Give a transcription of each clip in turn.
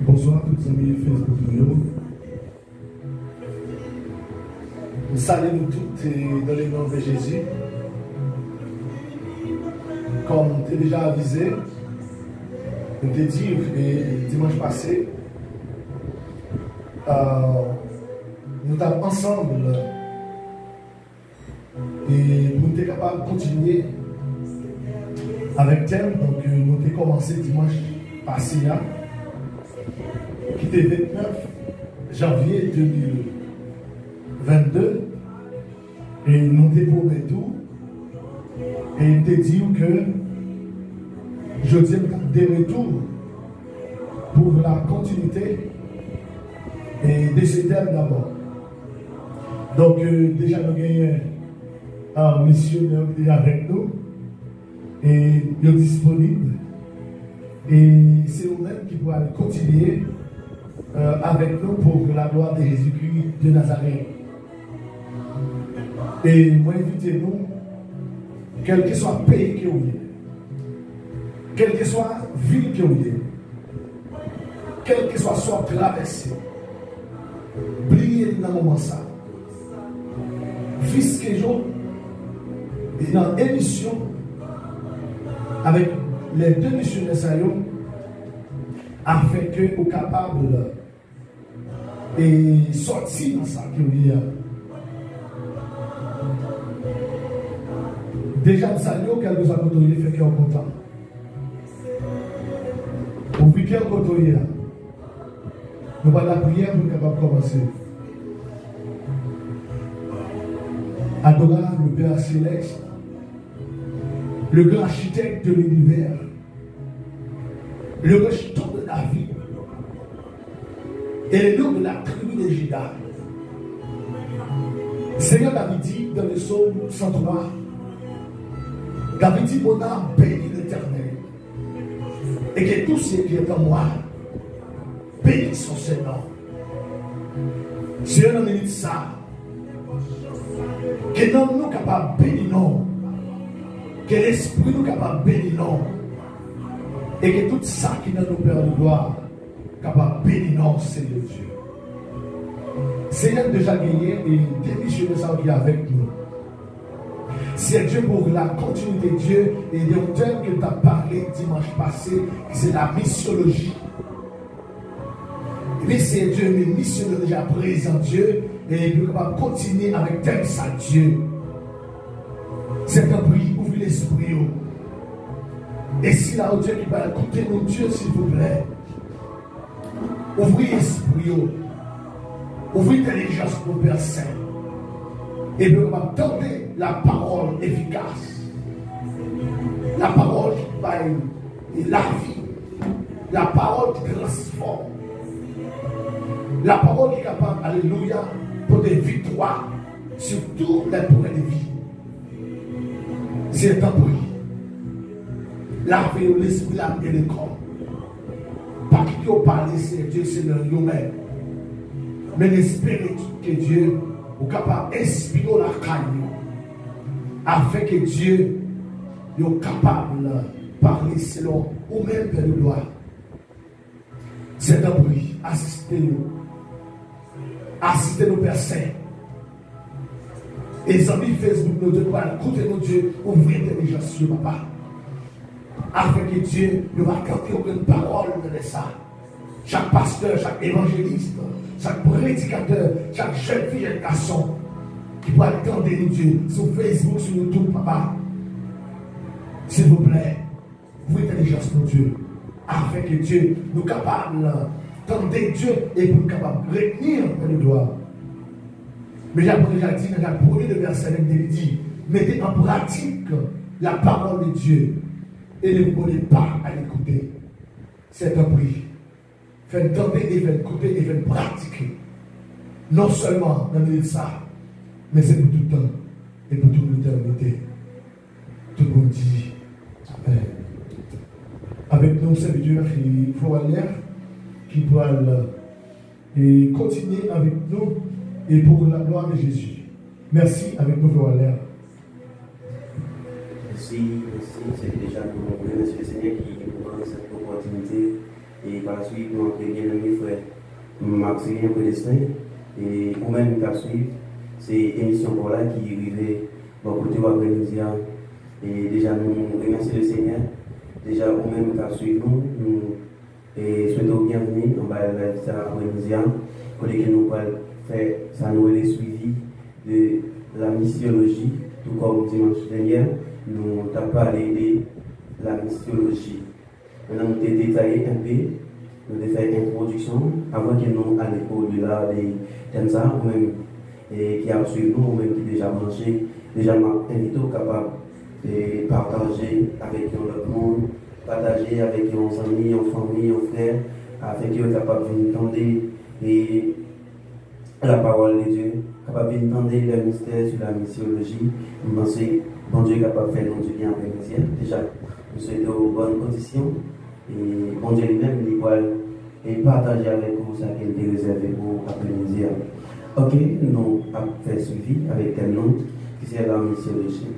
Bonsoir tous les amis Facebook. Nous saluons toutes dans le nom de Jésus. Comme on t'a déjà avisé, on t'a dit dimanche passé, nous sommes ensemble et nous sommes capables de continuer avec thème. Donc nous avons commencé dimanche passé là, qui était 29 janvier 2022, et nous avons promis tout, et nous avons dit que je dis des retours pour la continuité et de ce thème d'abord. Donc déjà nous avons un missionnaire qui est avec nous et il est disponible, et c'est nous-mêmes qui pourrons continuer avec nous pour la gloire de Jésus-Christ de Nazareth. Et moi, invitez-nous, quel que soit le pays que vous êtes, quelle que soit la ville que vous êtes, quel que soit traversé, brillez dans le moment ça. Fisquez jour et dans l'émission avec les deux missionnaires afin que vous capables et sortir dans ça que vous êtes. Déjà, nous saluons quelques accompagnements fait qu'on est content. Pour vous qui est côtoyé, nous allons la prière pour être capable de commencer. Adorable Père Céleste, le grand architecte de l'univers, le rejeton de la vie, et le nom de la tribu de Juda. Seigneur David dit dans le psaume 103, David dit, mon âme bénit l'Éternel, et que tout ce qui est en moi bénisse son Seigneur. Seigneur, nous dit ça, que nous sommes capables de bénir, que l'Esprit nous capable de bénir, et que tout ça qui est dans nos pères de gloire capable de bénir, Seigneur Dieu. Seigneur déjà gagné et démissionné ça qui est avec nous. C'est Dieu pour la continuité de Dieu et des thèmes que tu as parlé dimanche passé, c'est la missiologie. Mais c'est Dieu, mais missionnaire déjà présent Dieu et il peut continuer avec thème ça Dieu. C'est un prix, ouvrez l'esprit. Et si là, Dieu qui va écouter nos Dieu, s'il vous plaît, ouvrez l'esprit, ouvrez l'intelligence pour Père Saint. Et nous allons tendre la parole efficace. La parole qui va la vie. La parole qui transforme. La parole qui est capable, alléluia, pour des victoires sur tous les points de vie. C'est un bruit. Lavez l'esprit, l'âme et le corps. Pas qui vous parle, c'est Dieu, c'est le nous-mêmes. Mais l'esprit que Dieu est capable d'inspirer la caille afin que Dieu soit capable de parler selon vous-même de gloire. C'est un bruit. Assistez-nous. Assistez-nous, Père Saint. Et les amis Facebook, nous devons écouter nos Dieu, ouvrir l'intelligence, papa. Afin que Dieu ne va canter aucune parole de ça. Chaque pasteur, chaque évangéliste, chaque prédicateur, chaque jeune fille et garçon qui peut attendre nous Dieu sur Facebook, sur YouTube, papa. S'il vous plaît, ouvrez l'intelligence de Dieu. Afin que Dieu nous capable d'entendre Dieu et pour nous capable de retenir le gloire. Mais j'ai déjà dit dans la première verset, il dit, mettez en pratique la parole de Dieu et ne vous prenez pas à l'écouter. C'est un prix. Faites entendre et faites écouter et faites pratiquer. Non seulement dans le ça, mais c'est pour tout le temps et pour toute l'éternité. nous, serviteur qui faut aller, qui doit continuer avec nous et pour la gloire de Jésus. Merci avec nous, faut aller. Merci, c'est déjà pour nous remercier le Seigneur qui nous donne cette opportunité. Et par la suite, nous avons bien aimé frère Maximilien Pédestin et nous-mêmes qui suivre ces émissions pour là qui arrivaient dans le côté organisé. Et déjà, nous remercions le Seigneur. Déjà, nous-mêmes qui suivre nous souhaitons bienvenue en bas de la organisé pour que nous puissions faire ça, nous les suivi de la missiologie, tout comme dimanche dernier, nous avons parlé de la missiologie. Maintenant, nous avons détaillé un peu, nous avons fait une introduction avant que nous allions au-delà des thèmes ou même qui a suivi nous, ou même qui déjà branché, déjà m'a invité au capable de partager avec l'autre monde, partager avec nos amis, nos familles, nos frères, afin qu'ils soient capables d'entendre la parole de Dieu, capable d'entendre le mystère sur la missiologie. Nous pensons que bon Dieu est capable de faire du bien avec nous. Déjà, nous souhaitons de bonnes conditions. Et bon Dieu lui-même, il va partager avec vous ce qu'il est réservé pour après-midi. Ok, nous avons fait suivi avec un nom qui c'est la missiologie.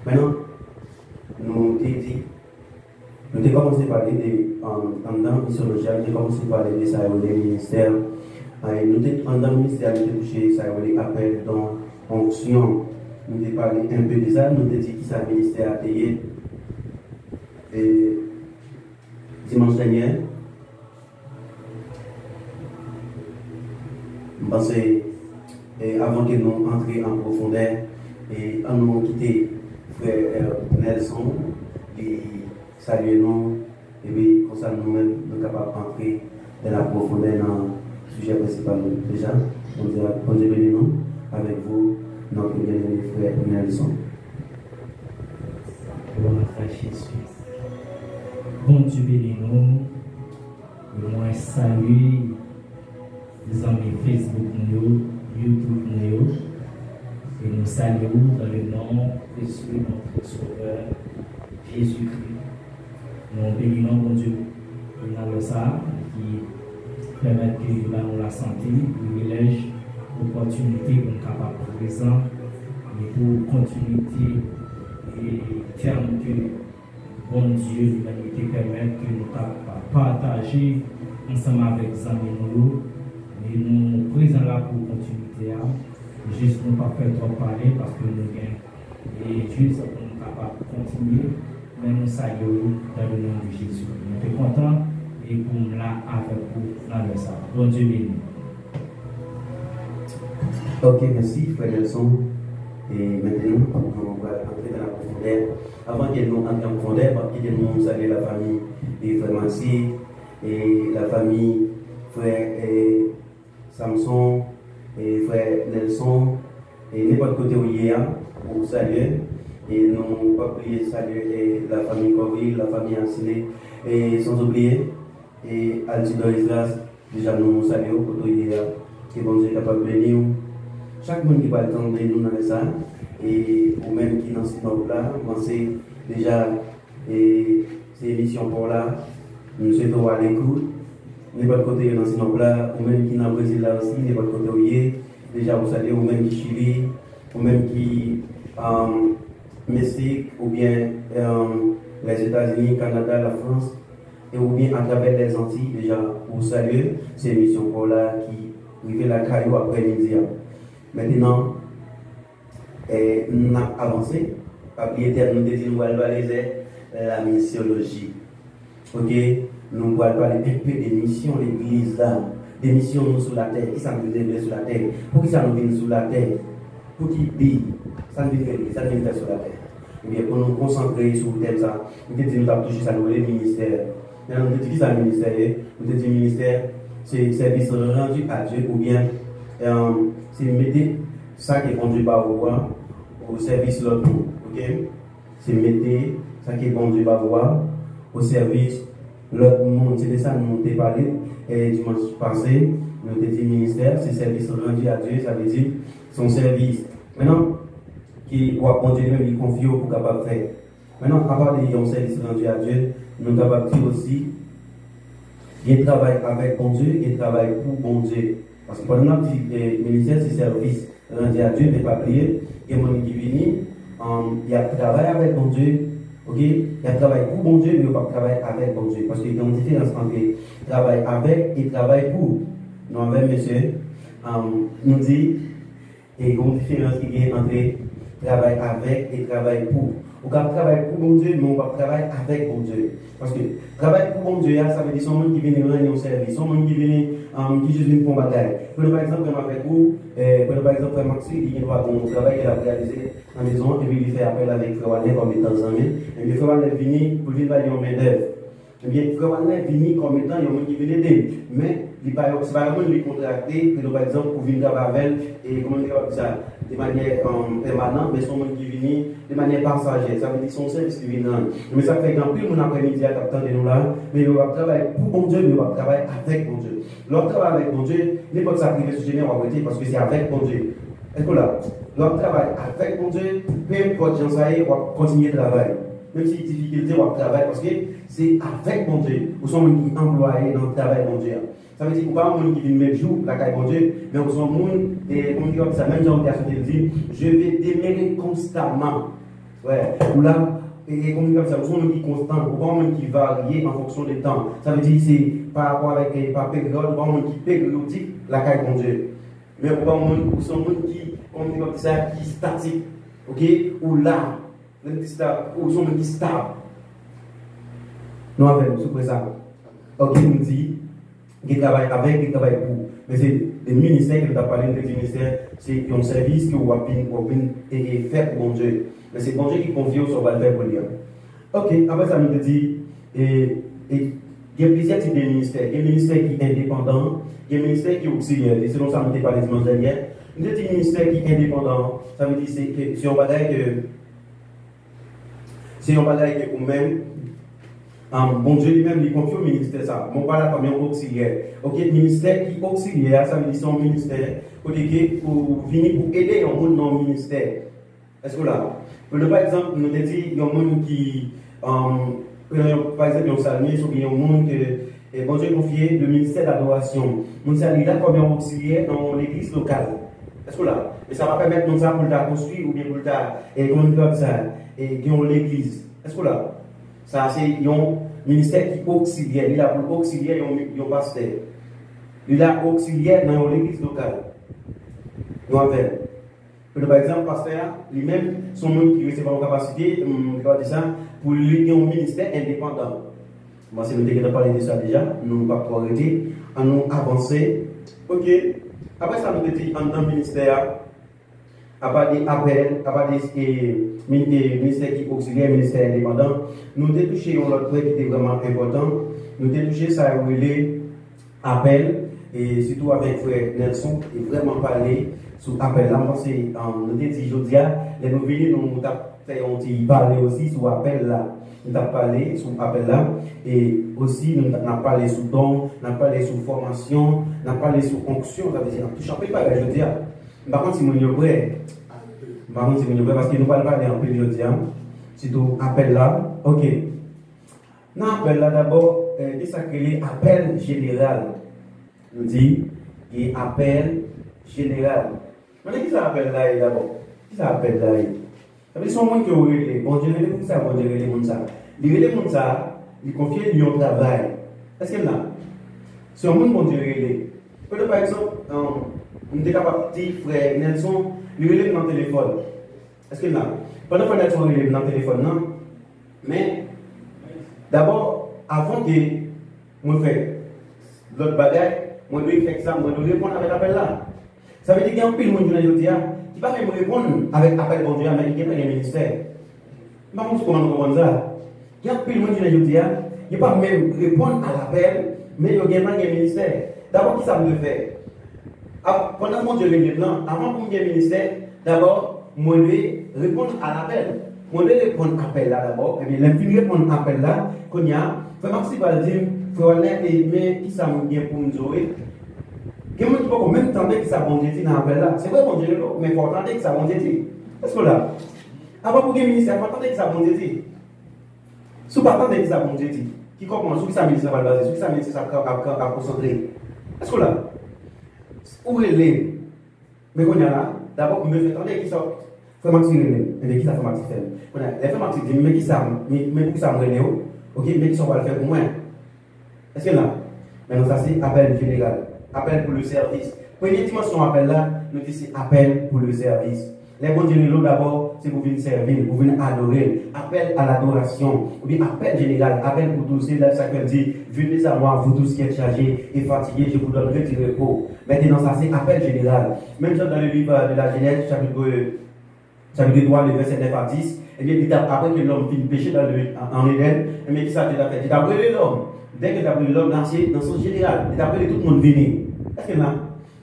Maintenant, nous avons commencé à parler de la missiologie, nous avons commencé à parler de ça, des ministères. Nous avons dans le ministère, nous avons touché ça, appel dans fonction. Nous avons parlé un peu de ça, nous avons dit que ça ministère a payé. Dimanche dernier, je pensais, avant que nous entrions en profondeur, et en nous quitté frère Nelson, et saluer nous, et puis comme ça nous-mêmes, nous sommes capables d'entrer dans la profondeur dans le sujet principal. Déjà, on dit béni nous, avec vous, notre bien-aimé frère Nelson. Gloire à Jésus. Bon Dieu béni nous, moi salue les amis Facebook, YouTube, et nous saluons dans le nom de notre Sauveur Jésus-Christ. Nous bénissons bon Dieu dans le ça qui permet que nous la santé, privilège, opportunité pour nous capables présent et pour continuité et terme que bon Dieu, l'humanité permet que nous partager ensemble avec les amis nous, et nous présents là pour continuité, juste nous pas faire trop parler parce que nous gagnons, et juste pour nous capables de continuer, mais nous saluons dans le nom de Jésus. Nous sommes contents et pour nous là avec vous dans le ça. Bon Dieu béni. Ok, merci frère Nelson. Et maintenant, on va entrer dans la profondeur. Avant que nous entrions en profondeur, parce que nous saluons la famille de frère Maxi et la famille frère Samson et frère Nelson et n'importe côté où il y a pour saluer. Et nous pas oublier saluer la famille Coville, la famille Ansilé et sans oublier et Altido Islas. Déjà nous saluons pour tout il y a qui bon Dieu capable de bénir. Chaque monde qui va attendre nous dans ça, et ou même qui dans ce là, c'est déjà ces émissions pour là, nous souhaitons à l'écoute, n'importe côté dans ce là, ou même qui dans le Brésil là aussi, n'importe côté où il est, déjà vous savez, ou même qui Chili, ou même qui Mexique, ou bien les États-Unis, Canada, la France, et ou bien à travers les Antilles, déjà vous saluer ces émissions pour là qui arrivent la caillou après-midi. Maintenant, nous avons avancé. Papier nous nous allons parler la missiologie. Ok, nous allons parler un peu des missions de l'église là, des missions sur la terre. Qui ça nous vient sur la terre? Pour qui ça nous vient sur la terre? Pour qui pays? Ça nous vient faire sur la terre. Et bien, pour nous concentrer sur le thème, ça, nous avons touché ça, nous les ministères. Maintenant, nous avons dit ça, le ministère. Nous avons dit ministère, c'est service rendu à Dieu ou bien. C'est mettre ça qui est conduit par vous au service de l'autre. Ok? C'est mettre ça qui est conduit par vous au service de l'autre monde. C'est de ça que nous avons parlé dimanche passé. Nous avons dit ministère, c'est service rendu à Dieu, ça veut dire son service. Maintenant, qui va conduire même, il confie pour capable faire. Maintenant, à part de service rendu à Dieu, nous sommes capables de dire aussi, il travaille avec bon Dieu, il travaille pour bon Dieu. Parce que pendant notre ministère, c'est service rendu à Dieu, mais pas oublier, il y a des gens qui viennent, il y a travail avec bon Dieu, ok? Il y a travail pour bon Dieu, mais il n'y a pas travail avec bon Dieu. Parce qu'il y a une différence entre travail avec et travail pour. Nous, avec monsieur, nous dit, il y a une différence qui est entre travail avec et travail pour. On peut travailler pour bon Dieu, mais on peut travailler avec bon Dieu. Parce que travail pour bon Dieu, ça veut dire son monde qui vient rendre un service, son monde qui vient qui juste une bataille. Par exemple, avec vous, par exemple, Maxime, il doit un travail qu'il a réalisé à la maison, et puis il fait appel avec Frère Waller comme étant amis. Et puis Frère Waller vient pour venir faire une main-d'œuvre. Et bien, Frère Waller vient comme étant un monde qui vient aider. Mais ce n'est pas vraiment lui contracter, par exemple, pour venir travailler avec et comment dire ça, de manière permanente, mais son monde qui vient de manière passagère. Ça veut dire son service qui vient. Mais ça fait qu'en plus, mon après-midi, à de nous là, mais on va travailler pour bon Dieu, mais on va travailler avec bon Dieu. L'autre travail avec bon Dieu, n'importe ça privé sur général, on va arrêter parce que c'est avec bon Dieu. Est-ce que là, l'autre travail avec bon Dieu, peu importe, j'en sais, on va continuer le travail. Même si il y a des difficultés, on va travailler parce que c'est avec bon Dieu. Nous sommes qui employés dans le travail bon Dieu. Ça veut dire qu'on pas un monde qui vient même jour, la caille bon Dieu, mais on sommes monde, et comme dit ça, même Jean Gaston dit, je vais démêler constamment. Ouais, ou là, et comme dit ça, nous sommes qui constant, ou pas un monde qui varie en fonction des temps. Ça veut dire c'est par rapport avec par période, ou pas un monde qui périodique, la caille bon Dieu. Mais ou pas un monde, ou sont monde qui, comme dit ça, qui statique, ok, ou là, ou sont qui stable. Nous avons sous ça. Ok, nous dit. Qui travaille avec, qui travaille pour. Mais c'est le ministère qui nous a parlé de ministère, c'est un service que vous avez fait pour bon Dieu. Mais c'est bon Dieu qui confie sur le faire pour lui. Ok, après ça, nous dit, il y a plusieurs types de ministères. Il y a un ministère qui est indépendant, il y a un ministère qui est auxiliaire. Et selon ça, nous avons parlé dimanche dernier. Il y a un ministère qui est indépendant. Ça veut dire que c'est un bagage que vous-même. Bon Dieu lui-même lui confie au ministère ça. Mon pas là comme un auxiliaire. Ok, ministère qui auxiliaire, ça veut dire son ministère. Pour venir pour aider un monde dans le ministère. Est-ce que là, par exemple, nous avons dit il y a un monde qui, par exemple, un salmier, ou bien un monde que bon Dieu confié le ministère d'adoration. Mon salmier là comme un auxiliaire dans l'église locale. Est-ce que là, mais ça va permettre nous ça pour la construire ou bien pour la comme ça et dans l'église. Est-ce que là? Ça, c'est un ministère qui est auxiliaire. Il a pour auxiliaire un pasteur. Il a auxiliaire dans l'église locale. Nous avons. Par exemple, le pasteur, lui-même, son monde qui recevra en capacité, pour lui, un ministère indépendant. Moi, c'est nous qui avons parlé de ça déjà. Nous ne pouvons pas arrêter. On nous avancer. Ok. Après ça, nous avons dit en tant que ministère, à part des appels, à part des ministères qui auxiliaires, ministères indépendants, nous avons touché un autre point qui était vraiment important. Nous avons touché ça où il est appel, et surtout avec frère Nelson, qui vraiment parlé sur appel. Là, parce que nous avons dit aujourd'hui, les nous venus, nous avons parlé aussi sur appel là. Nous avons parlé sur appel là, et aussi nous avons parlé sur don, nous avons parlé sur formation, nous avons parlé sur onction, ça veut dire, tout chapeau pas aujourd'hui. Par contre, si vous êtes prêt, parce que nous ne parlons pas en période, c'est tout appel là. Ok. Non, appel là d'abord, c'est ça que les appels général. Nous dit, il y a appel général. Mais qui ça appelle là d'abord? Qui ça appelle là? Ça veut dire son monde qui aurait les bon Dieu, les ça, bon Dieu, les monde ça. Les monde ça, ils confient lui au travail. Est-ce que là? C'est un monde bon Dieu relé. Par exemple, on est capable de dire, frère Nelson, lui relève dans le téléphone. Est-ce que là, pendant que Nelson relève dans le téléphone, non? Mais, d'abord, avant que je fasse l'autre bagage, je dois faire ça, je dois répondre avec l'appel là. Ça veut dire qu'il y a un peu de monde qui va même répondre avec l'appel bon Dieu, mais il y a un ministère. Je ne sais pas comment on comprend ça. Il y a un peu de monde qui il ne va pas même répondre à l'appel, mais il y a un ministère. D'abord, qui ça veut faire? Pendant que je vais maintenant, avant que je ministère, d'abord, moi je vais répondre à l'appel. Moi je vais répondre à l'appel là d'abord. Et bien, l'infini répondre à l'appel là, qu'on y a, frère Maxime va dire, frère mais qui ça me bien pour nous jouer? Quelqu'un qui peut même tenter que ça bon Dieu dans l'appel là. C'est vrai bon Dieu, mais il faut attendre que ça bon Dieu. Est-ce que là, avant pour le ministère, il faut attendre que ça bon Dieu. Si vous ne pas qui ça, bon Dieu dit, qui commence, sur qui ça ministère va baser, sur qui ça ministère va concentrer. Est-ce que là, où est les mais qu'on y a là, d'abord, vous me faites entendre qui sort. Frère Maxime, mais qui ça fait Maxime faire? Les frères Maxime disent, mais qui ça, mais pour ça, me ok, mais qui ça va le faire pour moi? Est-ce que là, maintenant ça c'est appel général, appel pour le service. Première dimension appel là, nous disons c'est appel pour le service. Les bons dieux d'abord, c'est pour venir servir, pour venir adorer. Appel à l'adoration, ou bien appel général, appel pour tous. C'est là ça que dit, venez à moi, vous tous qui êtes chargés et fatigués, je vous donnerai du repos. Maintenant, ça c'est appel général. Même dans le livre de la Genèse, chapitre 3, le verset 9 à 10, et bien, après que l'homme finit péché en Éden, et bien, qui ça a fait? Il a brûlé l'homme. Dès qu'il a brûlé l'homme, dans son général, il a brûlé tout le monde venir. Est-ce que là?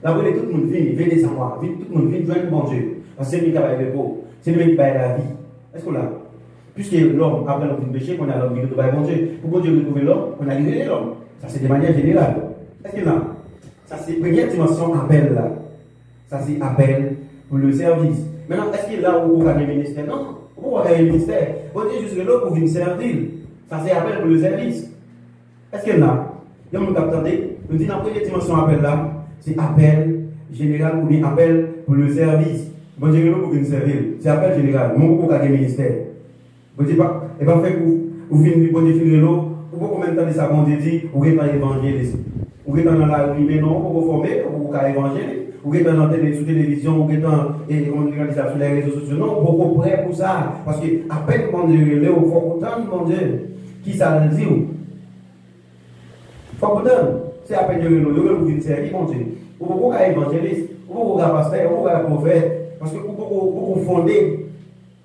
Il a brûlé tout le monde venir, venez à moi, tout le monde venir, joindre mon Dieu. Parce que c'est lui qui a le repos, c'est lui qui a la vie. Est-ce que là? Puisque l'homme, après l'homme finit péché, qu'on a l'homme qui doit bon Dieu. Pour bon Dieu retrouver l'homme, on a libéré l'homme. Ça c'est de manière générale. Est-ce que là? Ça c'est la première dimension appel là. Ça c'est appel pour le service. Maintenant, est-ce qu'il est là où on a un ministère? Non. Où on a un ministère? Bon Dieu, juste là pour venir servir. Ça c'est appel pour le service. Est-ce qu'il est là? Il y a un capteur, nous dit dans la première dimension appel là, c'est appel général ou bien appel pour le service. Bon Dieu, pour venir servir. C'est appel général. Mon pour un ministère. Bon Dieu, et pas fait pour venir, bon Dieu, finir l'eau. Pour combien de temps de ça, bon Dieu dit, ou est dans l'évangile. Ou est dans la rue, mais non, pour vous former, pour vous évangile. Ou est dans la télévision, ou est dans sur les réseaux sociaux. Non, beaucoup prêt pour ça. Parce que, à peine, bon Dieu, il faut autant, bon Dieu, qui ça le dit. Faut autant. C'est à peine, il faut venir servir, bon Dieu. Ou beaucoup évangéliste, ou beaucoup pasteur, ou beaucoup prophète. Parce que pour fonder,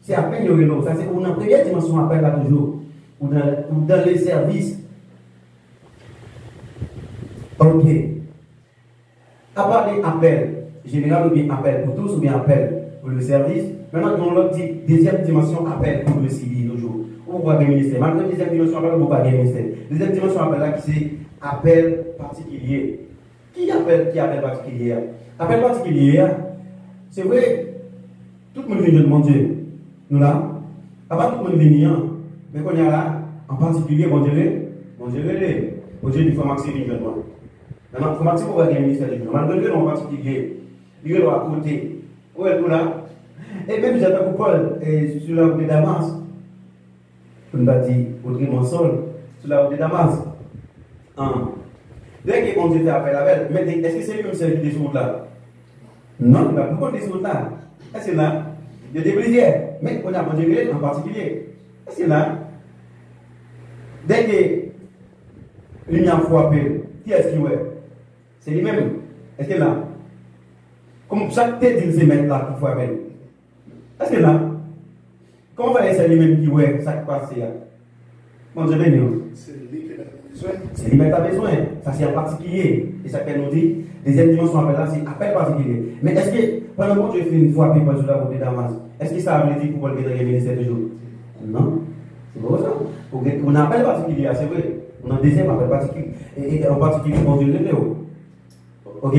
c'est à peine le ça c'est pour une première dimension appel là toujours, ou dans les services. Ok. À part des appels général ou bien appel pour tous ou bien appel pour le service, maintenant on l'autre dit deuxième dimension appel pour le civil toujours. Ou pour le ministère. Maintenant deuxième dimension appel pour le ministère. Deuxième dimension appel là qui c'est appel particulier. Qui appelle particulier? Appel particulier. C'est vrai, tout le monde vient de mon Dieu. Nous là, avant tout le monde vient, mais qu'on y a là, en particulier, mon Dieu, mon Dieu, il faut maximiser le moi. Maintenant, il faut maximiser pour le ministère de Dieu. Malgré en particulier, il est à côté. Où est-ce là? Et même j'attends pour Paul, sur la route de Damas, on m'a dit, autrement sol, sur la route de Damas. Dès que mon Dieu fait appel à elle, mais est-ce que c'est lui-même qui des choses là? Non, il va plus des choses là. Est-ce que là, il y a des plaisirs, mais on a mon Dieu en particulier. Est-ce que là, dès que l'union frappé, qui est-ce qui est? C'est lui-même. Est-ce que là, comme chaque tête il se met là qui frappe. Est-ce que là, comment va c'est lui-même qui est ça qui passe là? Mon Dieu béni. C'est lui qui a besoin. C'est lui qui a besoin. Ça c'est en particulier. Et ça qu'elle nous dit, deuxième dimension appel là, c'est appel particulier. Mais est-ce que pendant que Dieu fait une fois sur la route de Damas, est-ce que ça veut dire pour le ministère toujours? Non. C'est pour ça. On a un appel particulier, c'est vrai. On a un deuxième appel particulier. Et en particulier, mon Dieu le Léo. Ok?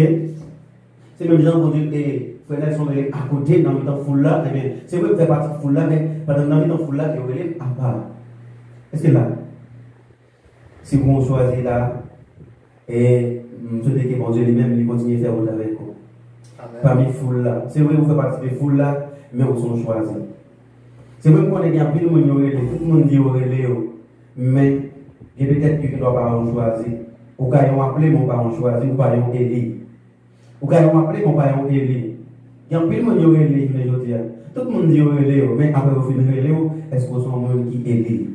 C'est même gens, mon Dieu, et frères sont à côté dans le temps foule là. C'est vrai que c'est parti de foule là, mais pendant le temps foule là, il y a à part. Est-ce que là, si vous choisissez là, et je dis que mon Dieu lui-même, il continue à faire autre avec vous. Parmi foule là. C'est vrai que vous faites partie de foule là, mais vous sont choisis. C'est vrai qu'on est bien plus de monde, tout le monde dit mais il y a peut-être que nos parents ont choisi. Ou quand ils ont appelé mon parent choisi, ou pas ils ont élu. Ou quand ils ont appelé mon parent élu. Il y a plus de monde qui ont élu, je veux dire. Tout le monde dit mais après vous finissez est-ce que vous sont monde qui élu?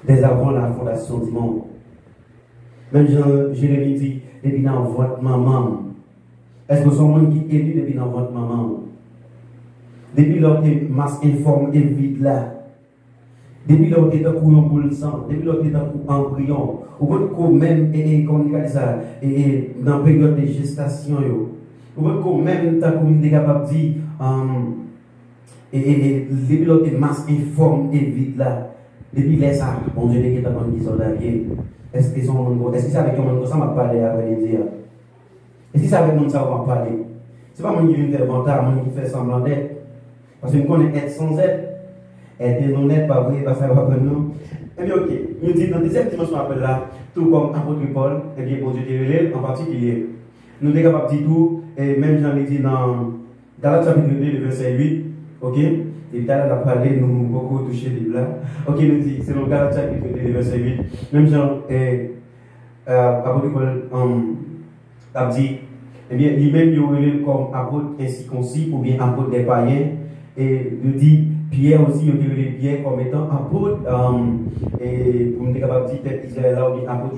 Dès avant la fondation du monde. Même Jérémie dit, depuis dans votre maman. Est-ce que vous sont monde qui élu depuis dans votre maman? Depuis l'autre masse informe et vide là. Depuis l'autre est un couillon pour le sang. Depuis l'autre est un embryon. Ou votre même, comme on dit ça, dans la période de gestation. Ou votre même, ta communauté capable de dire, depuis l'autre masse informe et vide là. Depuis là, ça, bon Dieu, qui est dans le soldats. Est-ce que c'est avec comment ça m'a parlé avec les dire? Est-ce que c'est avec nous ça va parler? C'est pas moi qui viens faire vantage, moi qui fait semblant d'être. Parce que nous connaissons être sans être. Être honnête, pas vrai, pas ça va prendre nous. Eh bien, ok. Nous dit dans la deuxième dimension appel là, tout comme apôtre Paul, eh bien, bon Dieu te relève en particulier. Nous sommes capables de dire tout, et même j'en ai dit dans Galates chapitre 2, le verset 8, ok? Et tout à l'heure, on a parlé, nous beaucoup touché les blancs. Ok, nous dit, c'est dans Galates chapitre 2, le verset 8, même Jean, apôtre Paul a dit, eh bien, lui-même, il relève comme apôtre incirconcis ou bien apôtre des païens, et nous dit, Pierre aussi, il relève Pierre comme étant apôtre, et pour nous être capable de dire, peut-être Israël là, ou bien apôtre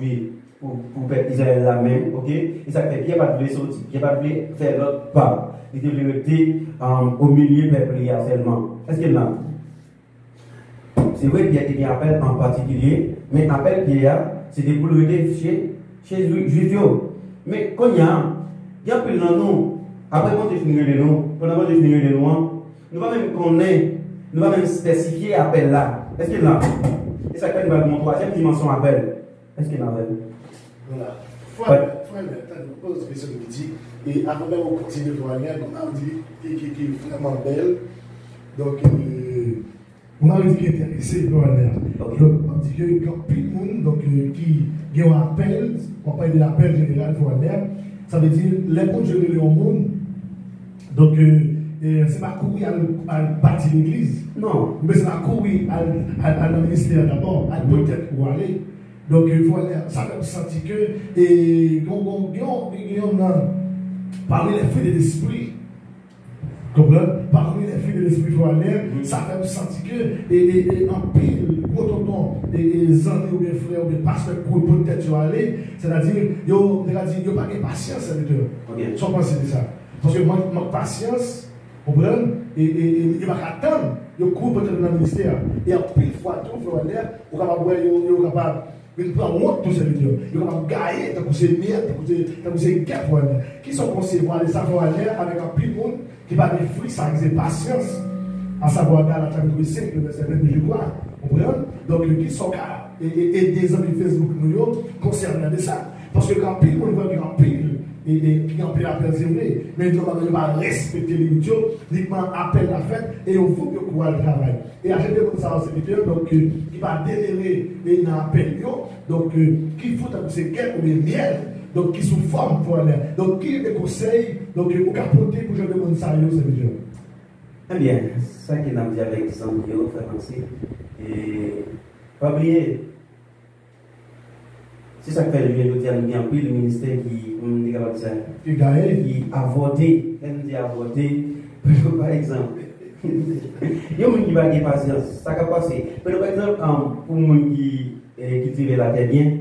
pour faire Israël là même, ok? Et ça fait Pierre pas de sortir, Pierre pas de faire l'autre part. Il devait rester au milieu peuple seulement. Est-ce qu'il y en a? C'est vrai qu'il y a des appels en particulier, mais appel Pierre, c'était pour le rester chez Juifs. Mais quand il y a plus de noms, après quand tu finis les noms, pendant que tu finis les noms, nous ne va même connaître, nous va même spécifier l'appel là. Est-ce qu'il y en a? Et ça fait mon troisième dimension appel. Est-ce qu'il y en a? Voilà. Frère, tu poses une question de midi, et avant même on continue de voir, comme on dit, qui est vraiment belle. Donc, on a dit qu'il est intéressé pour aller. Donc, on dit qu'il y a plus de monde donc, qui ont un appel, on parle de l'appel général pour aller. Ça veut dire, les gens générés au monde, donc, c'est pas courir à partir de l'église. Non. Mais c'est pas courir à le ministère d'abord, à peut-être pour aller. Donc, il faut aller, ça fait sentir que, et parmi les fruits de l'esprit, parmi les fruits de l'esprit, il faut aller, ça fait sentir que, et en pile, gros tonton, et amis ou bien frères ou bien pasteurs pour peut-être aller, c'est-à-dire, il n'y a pas de patience avec eux. Sans penser de ça. Parce que manque patience, comprendre, et il va attendre, il court peut-être dans le ministère, et en pile fois, tout, il faut aller, il est capable. Il prend honte tous ces vidéos. Il va gagner, tant que c'est merde, tant que c'est guerre pour aller. Qui sont concevoir les savoir aller avec un petit monde qui va des fruits, ça exige patience. À savoir, dans la chapitre 5, le verset 20, je crois. Vous comprenez? Donc, qui sont et des amis Facebook nous concernant de ça. Parce que quand pile, on voit qu'il pile. Et qui en pile appel, c'est vrai. Mais il va respecter les vidéos, uniquement appel la fête, et on faut que le courage travaille. Et à chaque fois, ça va serviteur, donc, qui va délérer les appels, donc, qui faut que c'est guerre ou bien miel, donc, qui sous forme pour aller. Donc, qui des conseils, donc, au capoter pour que je demande ça, serviteur. Eh bien, ça qui n'a dit avec Sandro, fait penser. Et, pas oublier. C'est ça que fait le bien de dire, le ministère qui, on est capable de ça, qui a voté, elle dit a voté, par exemple. Il y a des gens qui va avoir patience, ça va passer. Par exemple, pour les gens qui tirent la tête bien,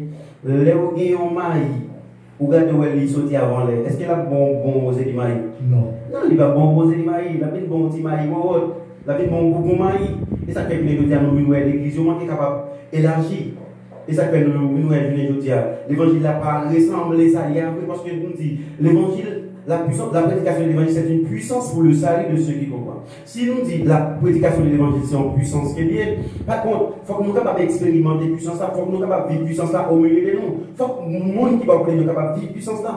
les gens qui ont maïs, ou regardez où ils sont avant l'air, est-ce qu'il a bon osé du maïs? Non. Non, il va bon osé du maïs, il a bien bon petit maïs, il a bien bon maïs. Et ça fait que les gens qui ont l'église, ils sont capables d'élargir. Et ça fait que nous l'évangile n'a pas ressemblé ça parce que nous dit l'évangile, la prédication de l'évangile, c'est une puissance pour le salut de ceux qui comprennent. Si nous dit la prédication de l'évangile, c'est en puissance qui est bien, par contre, il faut que nous soyons capables d'expérimenter puissance là, il faut que nous soyons capables de vivre puissance là au milieu de nous. Il faut que le monde qui va connaître soit capable de vivre puissance là.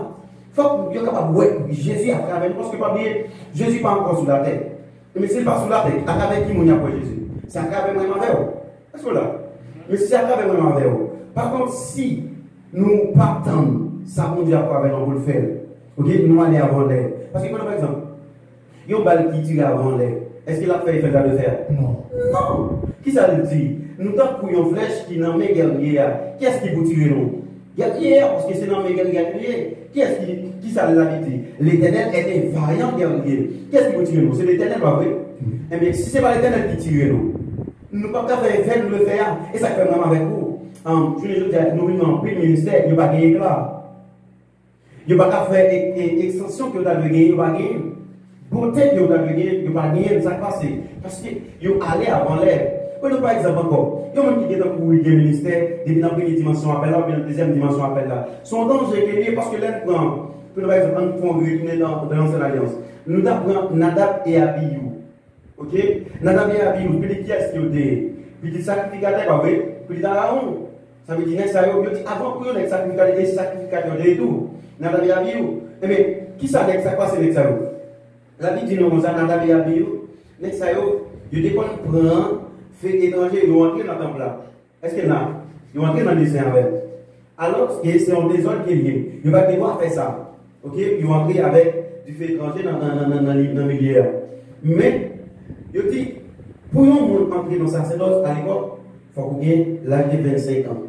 Il faut que nous soyons capables de voir Jésus à travers nous, parce que pas bien, Jésus n'est pas encore sous la terre. Mais s'il n'est pas sous la terre, à travers qui nous avons Jésus? C'est à travers moi et ma. Est-ce que là? Mais si c'est à travers moi et ma. Par contre, si nous partons, ça on dit à quoi avec nous pour le faire. Ok, nous allons avant l'air. Parce que, par exemple, il y a un balle qui tire avant l'air. Est-ce qu'il a fait effet de faire? Non. Non. Qui ça le dit? Nous avons une flèche qui n'a pas guerrier. Qui est-ce qui peut tirer nous? Guerrier, parce que c'est dans mes guerriers. Qui est-ce qui ça l'a dit? L'Éternel est un vaillant guerrier. Qui est-ce qui peut tirer nous? C'est l'Éternel, pas vrai? Eh bien, si ce n'est pas l'Éternel qui tire nous, nous ne pouvons pas faire effet, nous le faire. Et ça fait vraiment avec vous. Je ne dis pas, nous vivons plus le ministère, il n'y a pas de éclat. Il n'y a pas de faire extension que vous avez gagné, il n'y a pas de gagner. Peut-être que vous avez gagné, il n'y a pas de gagner, ça passe. Parce que vous allez avant l'air. Par exemple, encore, il y a des gens qui sont dans le ministère, depuis la première dimension appel là, ou bien la deuxième dimension appel là. Son danger est lié parce que là, par exemple, on peut retourner dans l'ancienne alliance. Nous apprenons Nadab et Abihu. Ok? Nadab et Abihu, puis qui est-ce qui est? Puis les sacrificateurs, pas vrai? Puis dans la honte. Ça veut dire que ça avant que les sacrificateurs de tout. Nadab et Abihu. Mais qui ça ça passe avec ça? La Bible dit nous ça Nadab et Abihu. Ça ils dépendent prendre fait étranger, ils vont entrer dans le temple là. Est-ce qu'il y en a? Ils vont entrer dans le dessin avec. Alors que c'est un désordre qui est lié. Ils vont devoir faire ça. Ok? Ils vont entrer avec du fait étranger dans le milieu. Mais, je dis, pour nous entrer dans le sacerdoce à l'époque, il faut qu'on ait l'âge de 25 ans.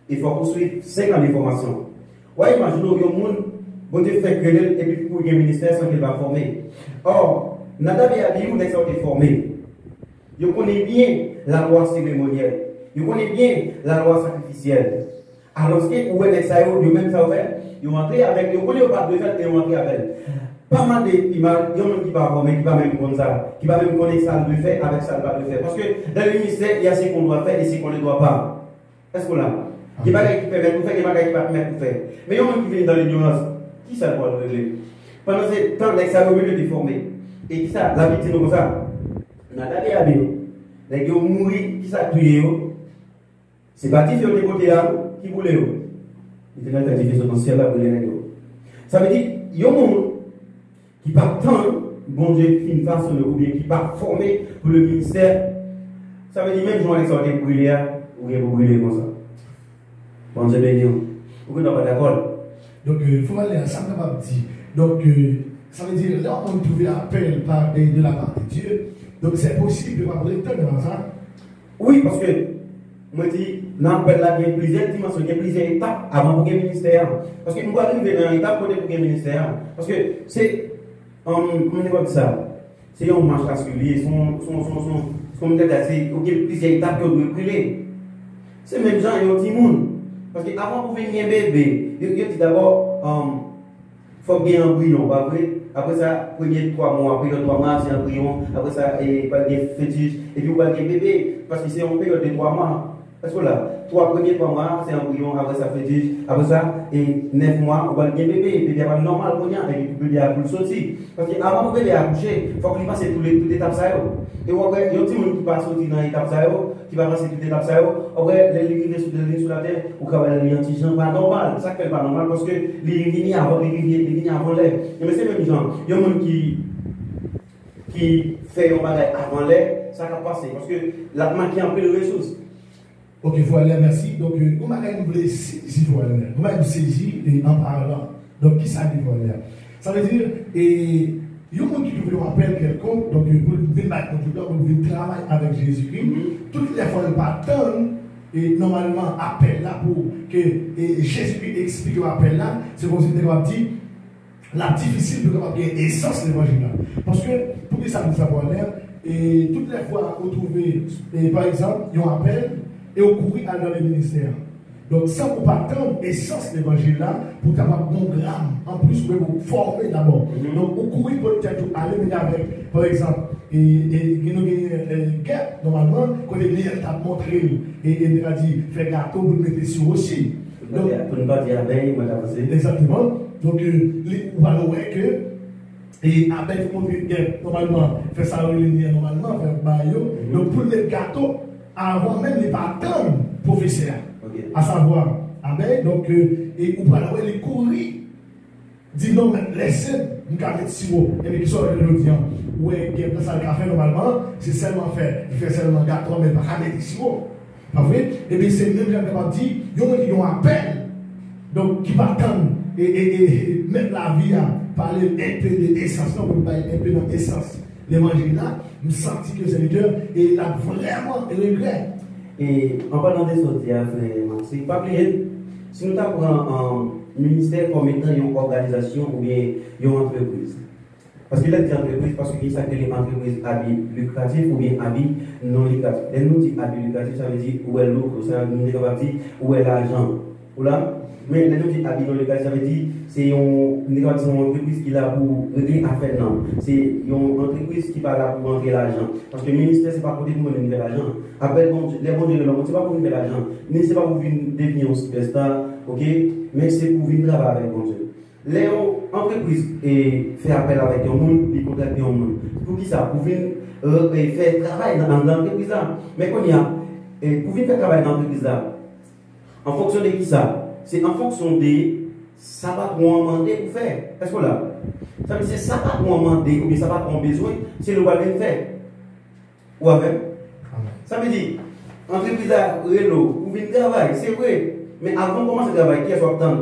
Il faut qu'on suive 5 ans de formation. Ouais, imaginez, il y a un monde, bon Dieu fait que et puis pour un ministère sans qu'il va former. Or, Nadab et Abihu n'est pas formé. Ils connaissent bien la loi cérémonielle. Ils connaissent bien la loi sacrificielle. Alors que où est ça, ils même ça fait, ils vont entrer avec, ils connaissent pas de fait et ils vont entrer avec. Pas mal de images, il y a des gens qui va former, qui va même connaître ça, qui va même connaître ça de faire avec ça de faire. Parce que dans le ministère, il y a ce qu'on doit faire et ce qu'on ne doit pas. Est-ce qu'on l'a? Il y a des gens qui peuvent tout faire, il y a des gens qui ne peuvent pas tout faire. Mais il y a des gens qui viennent dans l'ignorance. Qui ça doit le régler? Pendant ce temps, les ça au milieu de former. Et qui ça, la victime comme ça? Nadab et Abihu. Les gens qui ont mouru, qui ça tué, c'est pas dit sur les côtés là, qui voulait. Il était dans la ciel là pour les gens. Ça veut dire, il y a un monde qui pas tant, bon Dieu, qui ne fasse ou bien qui pas formé pour le ministère. Ça veut dire même Jean Alexandre brûlé, ou bien vous brûlez comme ça. Bon Dieu béni. Vous n'êtes pas d'accord? Donc, il faut aller à ça, on va dire. Donc, ça veut dire, là, on trouve l'appel de la part de Dieu. Donc, c'est possible de parler de ça. Oui, parce que, moi, je dis, dans l'appel là, il y a plusieurs dimensions, il y a plusieurs étapes avant pour gagner ministère. Parce que nous allons arriver dans l'étape pour gagner ministère. Parce que c'est, comment on dit ça? C'est une marche à suivre, il y a plusieurs étapes que vous devez brûler. C'est même gens, il y a un petit monde. Parce qu'avant de venir un bébé, il dit d'abord, il faut bien un embryon. Après ça, premier 3 mois, après 3 mois, c'est un embryon. Après ça, il va y avoir un fétiche. Et puis, il va y avoir un bébé. Parce que c'est une période de 3 mois. Parce que là, 3 mois, c'est un embryon. Après ça, fétiche. Après ça, et 9 mois, il va y avoir un bébé. Et puis, il y a un normal, et puis, il y a un bébé sortir. Parce qu'avant le bébé accoucher, il faut qu'il passe toutes les étapes. Et après, il y a un petit monde qui va sortir dans l'étape, qui va passer toutes les étapes. Après, les lignes sur la terre, ou quand il y a un petit gens pas normal. Ça fait pas normal parce que les lignes avant l'air. Mais c'est même gens. Il y a un monde qui fait un bagage avant l'air, ça va passer. Parce que la manque un peu de ressources. Ok, il faut aller, merci. Donc, vous m'avez voulu saisir, vous m'avez saisi en parlant. Donc, qui ça dit pour aller? Ça veut dire, et il y a un monde qui veut appeler quelconque, donc vous devez travailler avec Jésus-Christ. Toutes les fois, il pas attendre, et normalement, appel là pour que Jésus-Christ explique l'appel là, c'est comme si vous avez dit, la difficile de avoir l'essence de l'évangile là. Parce que, pour que ça nous savoir l'air, et toutes les fois, vous trouvez, par exemple, il y a un appel, et vous courez dans les ministères. Donc, ça vous pas attendre l'essence de l'évangile là pour avoir un bon gramme. En plus, vous vous former d'abord. Donc, vous courez peut-être aller venir avec, par exemple, et nous avons une guerre, normalement, quand l'Église a montré, et il a dit, faites gâteau, vous mettez sur aussi. Donc, pour ne pas dire abeille, on va avancer. Exactement. Donc, vous allez voir que, et avec le guerre, normalement, fait ça normalement, fait baillot. Donc, pour les gâteaux, avant même, les pas attendre professeur. À savoir, abeille, donc, et vous allez voir les courir. Dis non, mais laissez, nous avons des sirop, et puis qui sont le dire, ouais, il y a ça le café normalement, c'est seulement fait, il fait seulement gâteau, mais pas des sirop. Pas vrai? Et bien, c'est même gens qui dit, il y a des gens qui ont appel, donc qui va attendre, et même la vie à parler un peu de l'essence, non, un peu dans l'essence. L'évangile là, nous sentons que le Seigneur, et il a vraiment regret. Et en parlant des sorties, c'est pas oublier, si nous avons un ministère comme étant une organisation ou bien une entreprise. Parce qu'il a dit entreprise parce qu'il s'appelle une entreprise à but lucratif ou bien à but non lucratif. Et nous dit à but lucratif, ça veut dire où est l'eau, ça veut dire où est l'argent. Mais nous dit à but non lucratif, ça veut dire c'est une entreprise qui est là pour régler affaire. Non, c'est une entreprise qui n'est pas là pour rentrer l'argent. Parce que le ministère, ce n'est pas pour dire que nous faire l'argent. Après, les bons dieux de l'homme, ce n'est pas pour nous faire l'argent. Mais ce n'est pas pour devenir un superstar, ok? Mais c'est pour venir travailler avec bon Dieu. Les entreprises fait appel avec un monde, ils contractent un monde. Pour qui ça? Pour venir faire travail dans l'entreprise là. Mais quand il y a, pour venir faire travail dans l'entreprise là, en fonction de qui ça? C'est en fonction de ça va qu'on demander pour faire. Est-ce que là? Ça veut dire ça va qu'on demander ou bien ça va qu'on besoin, c'est le va faire. Ou avec? Ça veut dire, entreprise à Renault, vous venez travailler, c'est vrai. Mais avant de commencer à travailler, qui est-ce qu'on attend?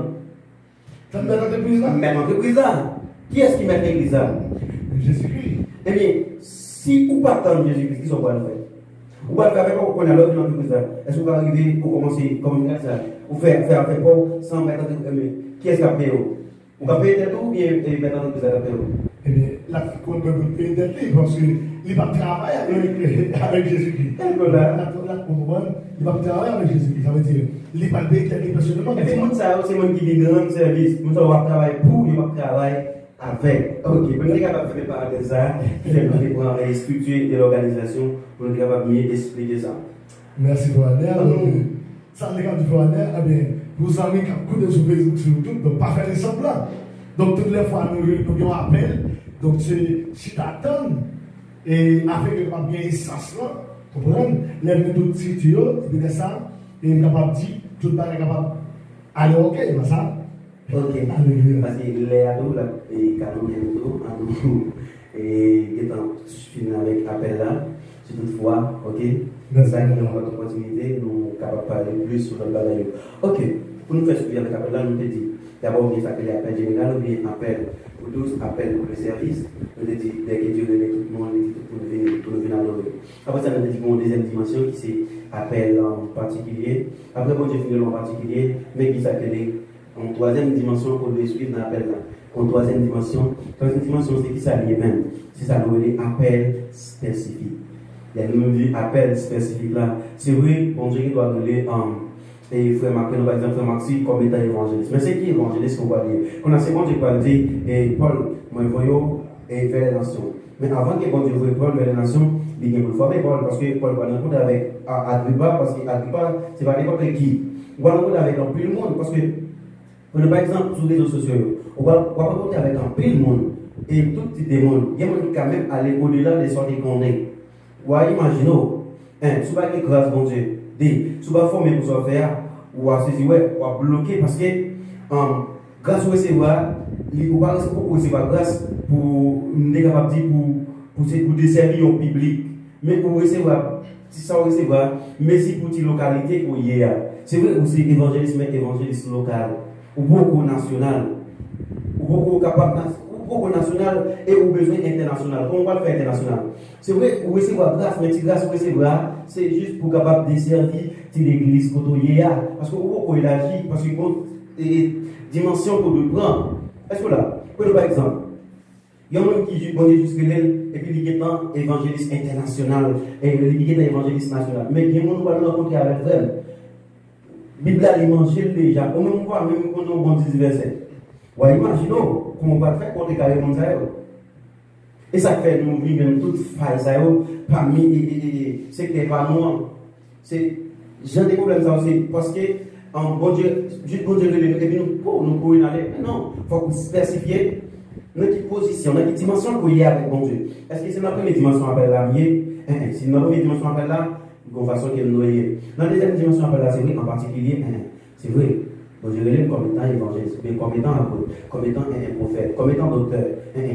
Ça me met l'entreprise là? Même entreprise là. Qui est-ce qui met l'église là? Jésus-Christ. Eh bien, si vous ne pas attendre Jésus-Christ, qui sont pas le faire? Vous ne pouvez pas faire qu'on a l'autre entreprise là. Est-ce que vous pouvez arriver pour commencer comme ça? Ou faire pas sans mettre entreprise? Qui est-ce qui a payé? Vous pouvez payer tout ou bien mettre entreprise à la payer? Eh bien, la qu'on peut payer d'être parce qu'il ne va pas travailler avec Jésus-Christ. Il va travailler avec Jésus-Christ. Ça veut dire, il ne va pas payer personnellement. Et c'est ça, c'est moi qui viens rendre service. Nous allons travailler pour, il va travailler avec. Ok, pour nous capable de faire parenthèse ça, il faut prendre les structures de l'organisation pour nous capable de mieux expliquer ça. Merci pour la ça, les gars du Fournel, eh bien, vous avez un coup de sur Facebook, sur YouTube, donc pas faire des semblants. Donc, toutes les fois, nous avons un appel. Donc, si tu attends, et avec le bien essence là, vous comprenez? Lève tout site, et puis ça, et il est capable de dire, tout le monde est capable d'aller ok, c'est ça? Ok. Parce que les ados, et quand et étant fini avec l'appel là, c'est toutefois, ok? C'est ça qui est notre opportunité, nous sommes capables de parler plus sur le bagage. Ok, pour nous faire suivre avec l'appel là, nous te dit, d'abord, on s'appelle l'appel général, ou bien appel pour tous, appel pour le service. Nous te dit, dès que Dieu donne tout le monde, pour nous venir à l'oreille. Après ça, nous te dit une deuxième dimension qui c'est appel en particulier. Après, bon, Dieu finit en particulier, mais qui s'appelle en troisième dimension qu'on doit suivre dans l'appel là. En troisième dimension, c'est qui ça lui-même. C'est ça, nous dit appel spécifique. Il y a une vie appel spécifique là. C'est vrai, bon Dieu qui doit donner et frère Marc, par exemple, frère Maxi comme étant évangéliste. Mais c'est qui évangéliste qu'on va dire? On a c'est bon Dieu qui va dire, et Paul, moi voyons et vers les nations. Mais avant que bon Dieu voie Paul vers les nations, il y a une former Paul parce que Paul va rencontrer avec Agrippa, parce qu'Agrippa, c'est pas n'importe qui. On va rencontrer avec un peu de monde parce que, par exemple, sur les réseaux sociaux, on va rencontrer avec un peu de monde et tout type de monde. Il y a des gens qui quand même aller au-delà des sorties qu'on est. Ou imaginez, si vous avez grâce, bon Dieu, si vous avez formé pour se faire, ou à se dire, ouais, ou à bloquer, parce que grâce au recevoir, il ne faut pas recevoir grâce pour nous capable de dire pour desservir au public. Mais pour recevoir, si ça recevoir, mais si pour une localité pour y est. C'est vrai que c'est évangéliste, mais évangéliste local, ou beaucoup national, ou beaucoup capable au national et au besoin international. Comment on va le faire international? C'est vrai, vous recevoir grâce, mais si grâce vous recevoir, c'est juste pour capable desservir l'église côté parce que vous élargir, parce que des dimensions pour le prendre. Est-ce que là, par exemple, il y a un homme qui est jusqu'à l'elle et puis il est un évangéliste international et il est un évangéliste national. Mais il y a un homme qui va rencontrer avec elle. Bible a l'évangile déjà, au même point, même quand on a 10 versets. Ouais, imaginez comment on va faire pour déclarer mon ça. Et ça fait nous vivre toute faille ça parmi c'est que pas nous. C'est j'ai des problèmes ça aussi parce que bon Dieu, juste bon Dieu et puis nous pour aller. Non, faut spécifier notre position, notre dimension qu'on y a avec bon Dieu. Est-ce que c'est la première dimension appelle la mienne? Si la première dimension appelle là, de façon qu'elle nous est. Dans la deuxième dimension appelle là, c'est vrai en particulier, c'est vrai. Bon, je relève comme étant évangéliste, comme étant apôtre, comme étant un prophète, comme étant docteur.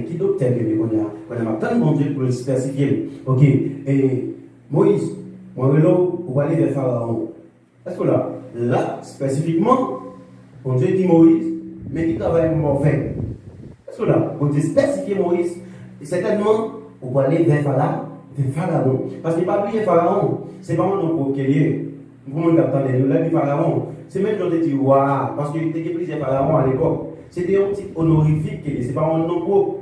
Qui docteur qu'on a tant de bon Dieu pour le spécifier. Ok. Et Moïse, moi, on va aller vers Pharaon. Est-ce que là, spécifiquement, bon Dieu dit Moïse, mais qui travaille pour fait. Est-ce que là, on dit spécifier Moïse, et certainement, on va aller vers Pharaon. Parce qu'il n'y a pas oublié Pharaon, c'est pas mon nom qui est. Pour mon capitaine, nous l'avons dit Pharaon. C'est même qu'on dit waouh, parce qu'il y a plusieurs pharaons à l'époque. C'était un petit honorifique, c'est pas un nom propre.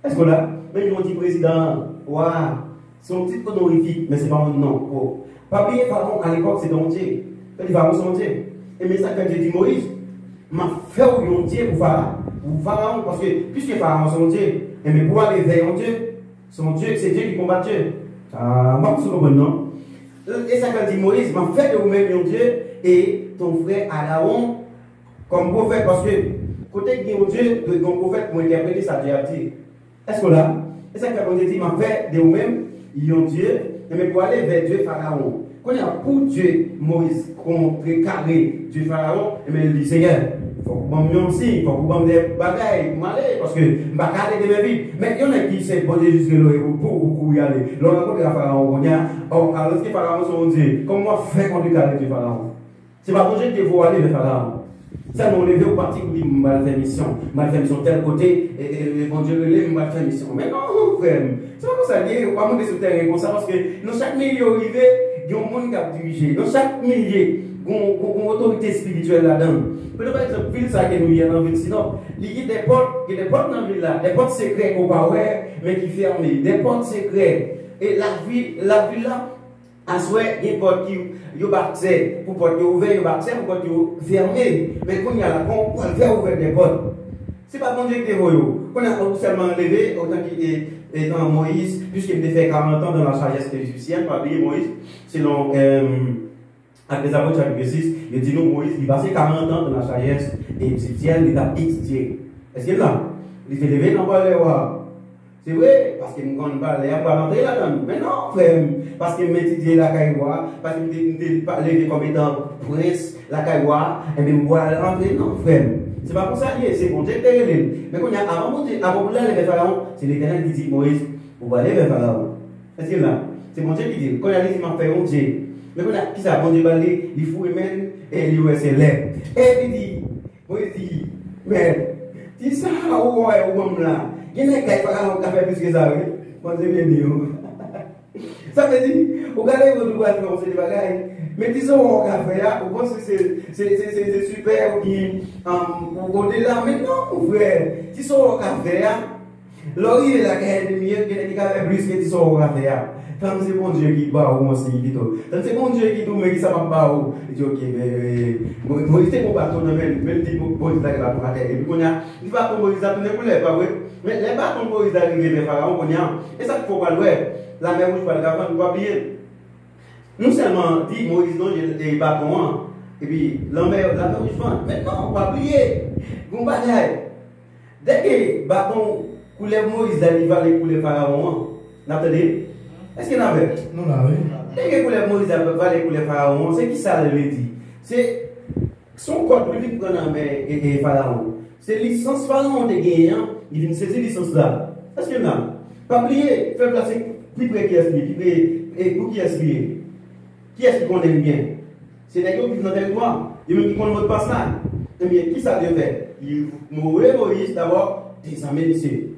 Est-ce que là, même ils ont dit président, waouh, c'est un petit honorifique, mais c'est pas un nom propre. Papier pharaon à l'époque, c'est un Dieu. Les pharaons sont Dieu. Et mais ça, quand j'ai dit Moïse, m'a fait un Dieu pour Pharaon, parce que puisque les pharaons sont Dieu, mais pour aller vers un Dieu, c'est Dieu qui combat Dieu. Moi, je comprends, non? Et ça, quand dit Moïse, m'a fait de vous-même un Dieu, et ton frère Aaron comme prophète, parce que côté de Dieu, ton prophète pour interpréter sa dialectique. Est-ce que là, et ça fait qu'on dit, m'a fait de vous-même, ils ont Dieu, mais pour aller vers Dieu Pharaon. Quand il y a pour Dieu, Moïse, contre carré Dieu Pharaon, mais il dit, Seigneur, faut que vous m'y il faut que vous des bagailles, parce que je ne vais pas garder de ma vie. Mais il y en a qui se posent jusque là pour y aller. L'on rencontre le pharaon, alors que pharaon sont dit, comment faire qu'on lui garde le pharaon? C'est pas pour que vous aller le pharaon. Ça nous levé au parti pour dire, mal fait mission tel côté, et bon Dieu, mal fait mission. Mais non, frère, c'est pas comme ça, on va monter sur le terrain comme ça, parce que dans chaque milieu arrivé, il y a un monde qui a dirigé. Dans chaque milieu, il y a une autorité spirituelle là-dedans. Par exemple, ville ça que nous y a dans la ville, sinon, il y a des portes dans la ville là, des portes secrètes qu'on va voir, mais qui ferment, des portes secrètes. Et la ville là, à souhait, il y a des portes qui sont bâties, pour portes qui sont ouvertes, pour portes qui sont fermées. Mais quand il y a là, on peut faire ouvrir des portes. Ce n'est pas bon Dieu qui est voyou. Quand on a seulement levé, autant qu'il est dans Moïse, puisqu'il a fait 40 ans dans la sagesse égyptienne, pas oublier Moïse, selon avec les apôtres chapitre 6, il dit nous, Moïse, il passait 40 ans dans la sagesse égyptienne, il a étudié. Est-ce qu'il est là? Il s'est levé dans le roi. C'est vrai, parce qu'il ne connaît pas l'air, il va rentrer là-dedans. Mais non, frère, parce qu'il m'a étudié la caïwa, parce qu'il m'a levé comme étant prince, la caïwa, et bien, il va rentrer. Non, frère. C'est pas pour ça que c'est bon Dieu qui est là. Mais quand il y a avant de lever Pharaon, c'est l'Éternel qui dit Moïse, vous allez vers Pharaon. Est-ce qu'il est là? C'est bon Dieu qui dit, quand il y a dit, il m'a fait un Dieu. Mais quand il y a qui ça, bon Dieu va aller, il faut humain, et il lui c'est l'air. Et il dit, Moïse dit, mais, dis ça, ouais, ou là. Il y a un Pharaon qui a fait plus que ça, oui. Moi, c'est bien dit. Ça veut dire, regardez votre droit de commencer des bagailles. Mais disons, on va faire, on pense que c'est super, on est là, mais non, frère. Disons, on va faire, l'orille est la carrière de mieux, qui est la plus que disons, on va faire. Quand c'est bon Dieu qui bat, ou aussi, qui tout. Quand c'est bon Dieu qui tout, mais qui ça va pas, ou. Il dit, ok, mais, Moïse, c'est mon bâton, même dit, Moïse, là, il va pour la terre. Et puis, on y a, il va pour Moïse, ça tourne pour l'air, pas vrai? Mais les bâtons de Moïse arrivent vers Pharaon, on y a, et ça, il faut pas le voir. La mer rouge, pas le gaffe, on ne peut pas oublier. Non seulement dit Moïse non des bâtons, et puis la mer rouge vente. Mais non, pas oublier. Vous bagaille. Dès que bâton coulait Moïse il va aller couler Pharaon. N'entendez? Est-ce qu'il y en avait? Non, là, oui. Dès que coulait Moïse va aller couler Pharaon, c'est qui ça le dit? C'est son corps public prend la mer et Pharaon. C'est licence Pharaon de gagner, il vient saisir licence là. Est-ce qu'il y en a? Pas oublier, faire placer plus près qui est lié, et pour qui est lié. Qui est-ce qui connaît bien? C'est les gens qui vivent dans le territoire. Et même qui connaissent votre passage. Eh bien, qui ça devait faire? Il mourait Moïse d'abord des aménissés.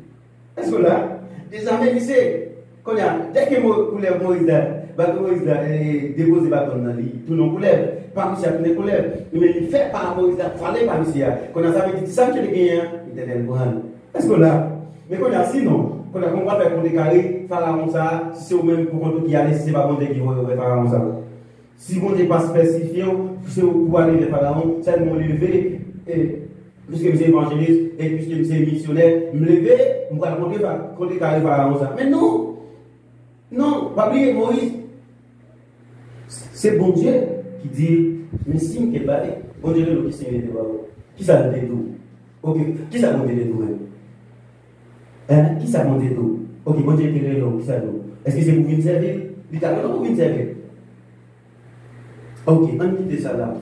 Est-ce que là, des aménissés, dès que Moïse dépose les bâtons dans l'île, tout le monde coulève, pas monsieur tout le monde coulève. Mais il fait par Moïse, il fallait pas monsieur. Quand on a dit ça, tu es gagné, il était dans le est-ce que là, mais quand on a sinon, quand on va faire pour déclarer, Pharaon ça, si c'est au même pour qu'on qui allait, si c'est pas bon Dieu qui va faire Pharaon ça. Si vous n'êtes pas spécifié, c'est pour aller vers Pharaon, c'est de me lever, puisque je suis évangéliste, et puisque je suis missionnaire, me lever, je vais raconter quand il arrive Pharaon ça. Mais non, non, pas oublier Moïse. C'est bon Dieu qui dit, mais si je ne pas, bon Dieu qui s'est dit, qui ça le tout? Ok, qui ça monte de tout? Qui ça monte de tout? Ok, bon Dieu qui est là, qui ça nous? Est-ce que c'est pour venir servir? Il t'a dit, non, pour venir servir. Ok, on quitte ça là.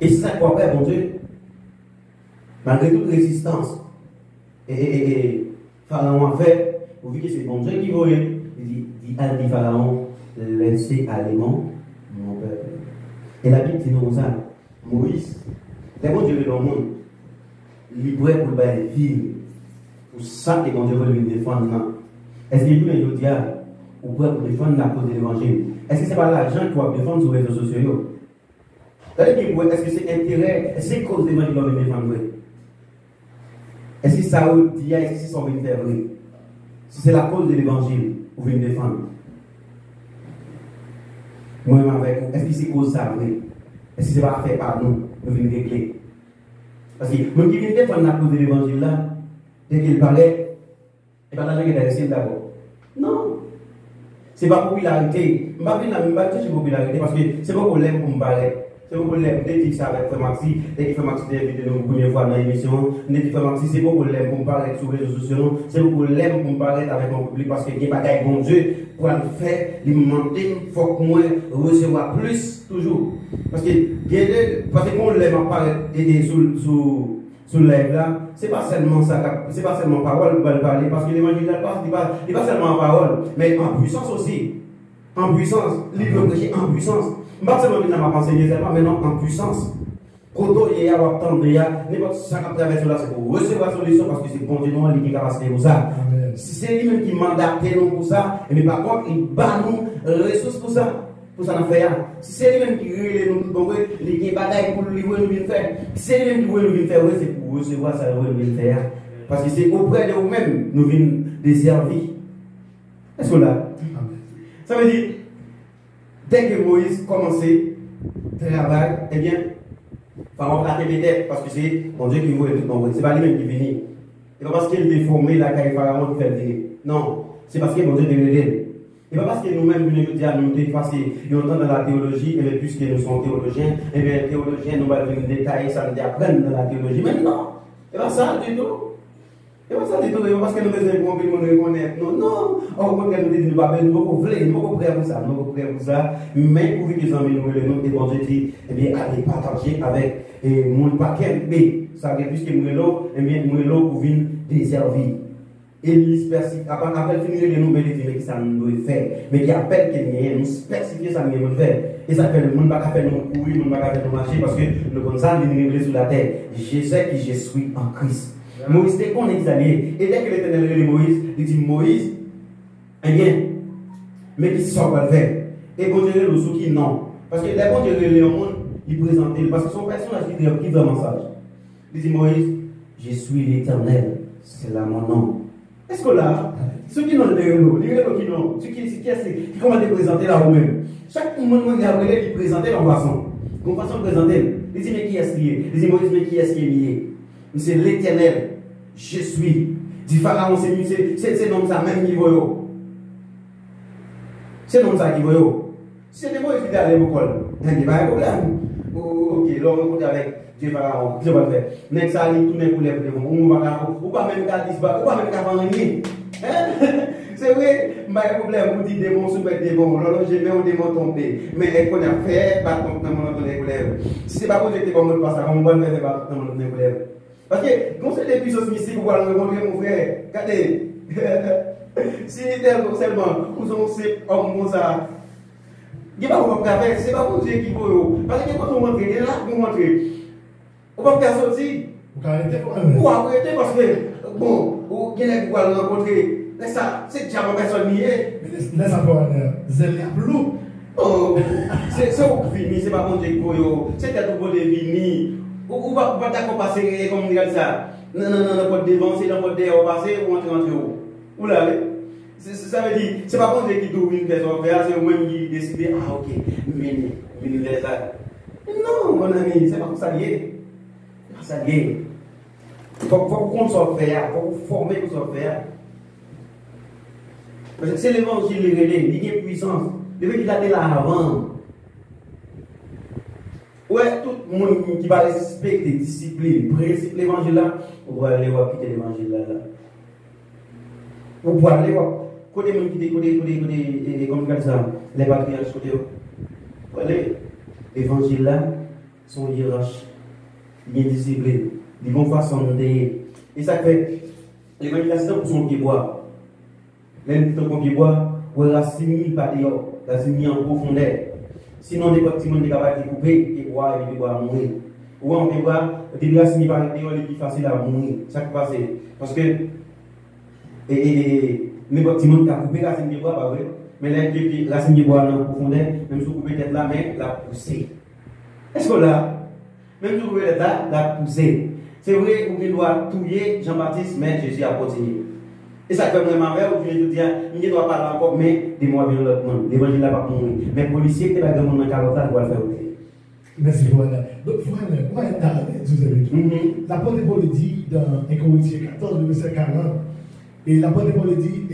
Et c'est ça qu'on va faire, bon Dieu. Malgré toute résistance, et Pharaon a fait, vous voyez que c'est bon Dieu qui voyait. Il dit Pharaon, laissez aller mon peuple. Et la Bible dit nous ça. Moïse, c'est bon Dieu dans le monde. Il est prêt pour le ville. Pour ça que bon Dieu veut lui défendre. Est-ce qu'il y a une diable ou prêt pour défendre la cause de l'évangile? Est-ce que ce n'est pas l'argent qui va défendre sur les réseaux sociaux? Est-ce que c'est intérêt? Est-ce que c'est cause de l'évangile qui va défendre? Est-ce que ça veut dire, est-ce que c'est son faire vrai? Si c'est la cause de l'évangile, vous venez défendre. Moi-même avec vous, est-ce que c'est cause ça vrai? Est-ce que c'est pas fait par nous? Nous venons régler. Parce que moi qui viens défendre la cause de l'évangile là, dès qu'il parlait, et pas l'argent qui est intéressé d'abord. Non. C'est pas popularité. Je ne vais pas dire popularité parce que c'est pas qu'on l'aime pour me parler. C'est un problème. Je dis ça avec Frère Maxi. Dès que Frère Maxi est invité nous première fois dans l'émission, je dis Frère Maxi, c'est pas un problème pour me parler sur les réseaux sociaux, c'est un problème pour me parler avec mon public parce que il y a pas de bon Dieu pour le faire, il me demande, il faut que moi recevoir plus toujours. Parce que quand l'aime apparaître sur le live là, c'est pas seulement ça, c'est pas seulement parole qu'on va parler, parce que l'évangile là, il pas seulement en parole, mais en puissance aussi. En puissance, livre prêché en puissance. Pas seulement qu'il n'a pas enseigné seulement, mais non, en puissance. Quand il y a n'importe 50 traversées là, c'est pour recevoir solution parce que c'est bon Dieu, nous, qui est capable pour ça. C'est lui-même qui mandate nous pour ça, mais par contre, il bat nous ressources pour ça. Pour ça, on fait. Si c'est lui-même qui révèle nous, donc, il y a bataille pour lui, nous faire. Si c'est lui-même qui veut nous faire, c'est pour recevoir ça, nous faire. Parce que c'est auprès de nous-mêmes, nous venons desservir. Est-ce que là? Ça veut dire, dès que Moïse commençait le travail, eh bien, Pharaon a été tête parce que c'est mon Dieu qui voulait tout nombre. Ce n'est pas lui-même qui venait. Ce n'est pas parce qu'il est déformé la caille Pharaon qui fait le venir. Non, c'est parce que mon Dieu est révélé. Et pas parce que nous-mêmes, nous avons effacé longtemps dans la théologie, et puisque nous sommes théologiens, et bien, théologiens, nous allons venir détailler ça, nous apprendre dans la théologie. Mais non, c'est pas ça du tout. C'est pas ça du tout. Parce que nous besoin de nous reconnaître. Non, non. Au contraire, nous disons, nous ne pouvons pas prêts pour ça, nous ne pouvons pas prêts pour ça. Mais pour que les amis nous le et bon Dieu dit, eh bien, allez partager avec mon paquet. Mais, ça veut dire, puisque nous sommes eh bien, nous sommes pour venir desservir. Et il spécifie, après finir les nouvelles mais qui ça nous doit faire, mais qui appelle qu'il nous spécifier ça nous doit faire. Et ça fait le monde va faire nous courir, le monde va faire nous marcher parce que le comme ça, il est révélé sur la terre. Je sais que je suis en Christ. Moïse était qu'on est allié. Et dès que l'Éternel révèle Moïse, il dit Moïse, eh bien, mais qui sort va le faire. Et bon Dieu le sous qui non. Parce que les bon Dieu révèle au monde, il présente, parce que son personnage qui donne un message. Il dit Moïse, je suis l'Éternel, c'est là mon nom. Est-ce que là, ceux qui n'ont les réseaux qui n'ont, ceux qui commencent à présenter là vous-même, chaque monde qui a appelé, il présente leur façon. Comme façon de présenter, il dit mais qui est-ce qui est? Il dit Moïse, mais qui est-ce qui est lié? C'est l'Éternel, je suis. Il dit Pharaon, c'est nom ça même qui voit. C'est nom ça qui voit. C'est des mots qui à l'école. Il n'y a pas de problème. Ok, là on compte avec Dieu Pharaon, je vais le faire. Mais ça allait tourner pour les devants. Ou pas même qu'à disparaître, ou pas même qu'à faire rien. C'est vrai, il n'y a pas de problème pour dire démons sous des démons. Là, je mets au démon tomber. Mais qu'on a fait, pas tomber dans mon élève. Si ce n'est pas pour jeter comme on passe, on va le faire pas dans mon élève. Parce que, quand c'est des puissances mystiques, vous allez rencontrer mon frère. Regardez. Si seulement, vous avez un homme ça. Il n'y a pas de faire, c'est pas pour Dieu qui faut. Parce que quand on montre, il est là pour montrer. On va faire sortir. Ou arrêter parce que, bon, ou quelqu'un qui va le rencontrer. Ça, c'est déjà ma personne liée. Laisse encore un zèle bleu. Oh, c'est au fini, c'est pas mon Dieu qui faut. C'est peut-être pour les finis. Ou pas d'accord passer comme on dit ça. Non, pas de devant, c'est dans votre dé, on va passer ou on rentre où. Où là, ça veut dire, c'est pas mon Dieu qui doit une personne faire, c'est vous-même qui décide, ah ok, venez faire ça. Non, mon ami, c'est pas pour ça lié. C'est pas ça lié. Il faut qu'on soit faire, il faut qu'on former pour soit faire. Parce que c'est l'évangile qui est il y a puissance. Le fait qu'il a été là avant. Ouais, tout le monde qui va respecter discipline, principe l'évangile là, on va aller voir quitter l'évangile là. On va aller voir. Côté monde qui côté comme ça, les patriarches côté. Allez, l'évangile là, son hiérarchie, bien discipline, de bonne façon de. Et ça fait, l'évangile pour son qui boit. Même ton qui boit, on racine pas dehors, racine en profondeur. Sinon, des petits monde capable de couper et boire et boire mourir. Ou on peut boire, des racines par dehors, il est plus facile à mourir. Ça qui passe. Parce que, les petits monde qui a coupé la racine de bois, pas vrai. Mais la racine de bois en profondeur, même si vous coupez tête la main, la pousser. Est-ce que là, même si vous coupez tête là, la pousser. C'est vrai, vous doit touiller Jean-Baptiste, mais Jésus a continué. Et ça fait vraiment mal, ou je dis, il ne doit pas parler encore, mais des mois bien l'autre monde. L'évangile n'a pas pour mourir. Mais le policier qui est là, dans le carotte, doit le faire aussi. Merci, voilà. Donc, voilà, on va être dans l'apôtre Paul dit dans 1 Corinthiens 14, verset 40, et l'apôtre Paul dit,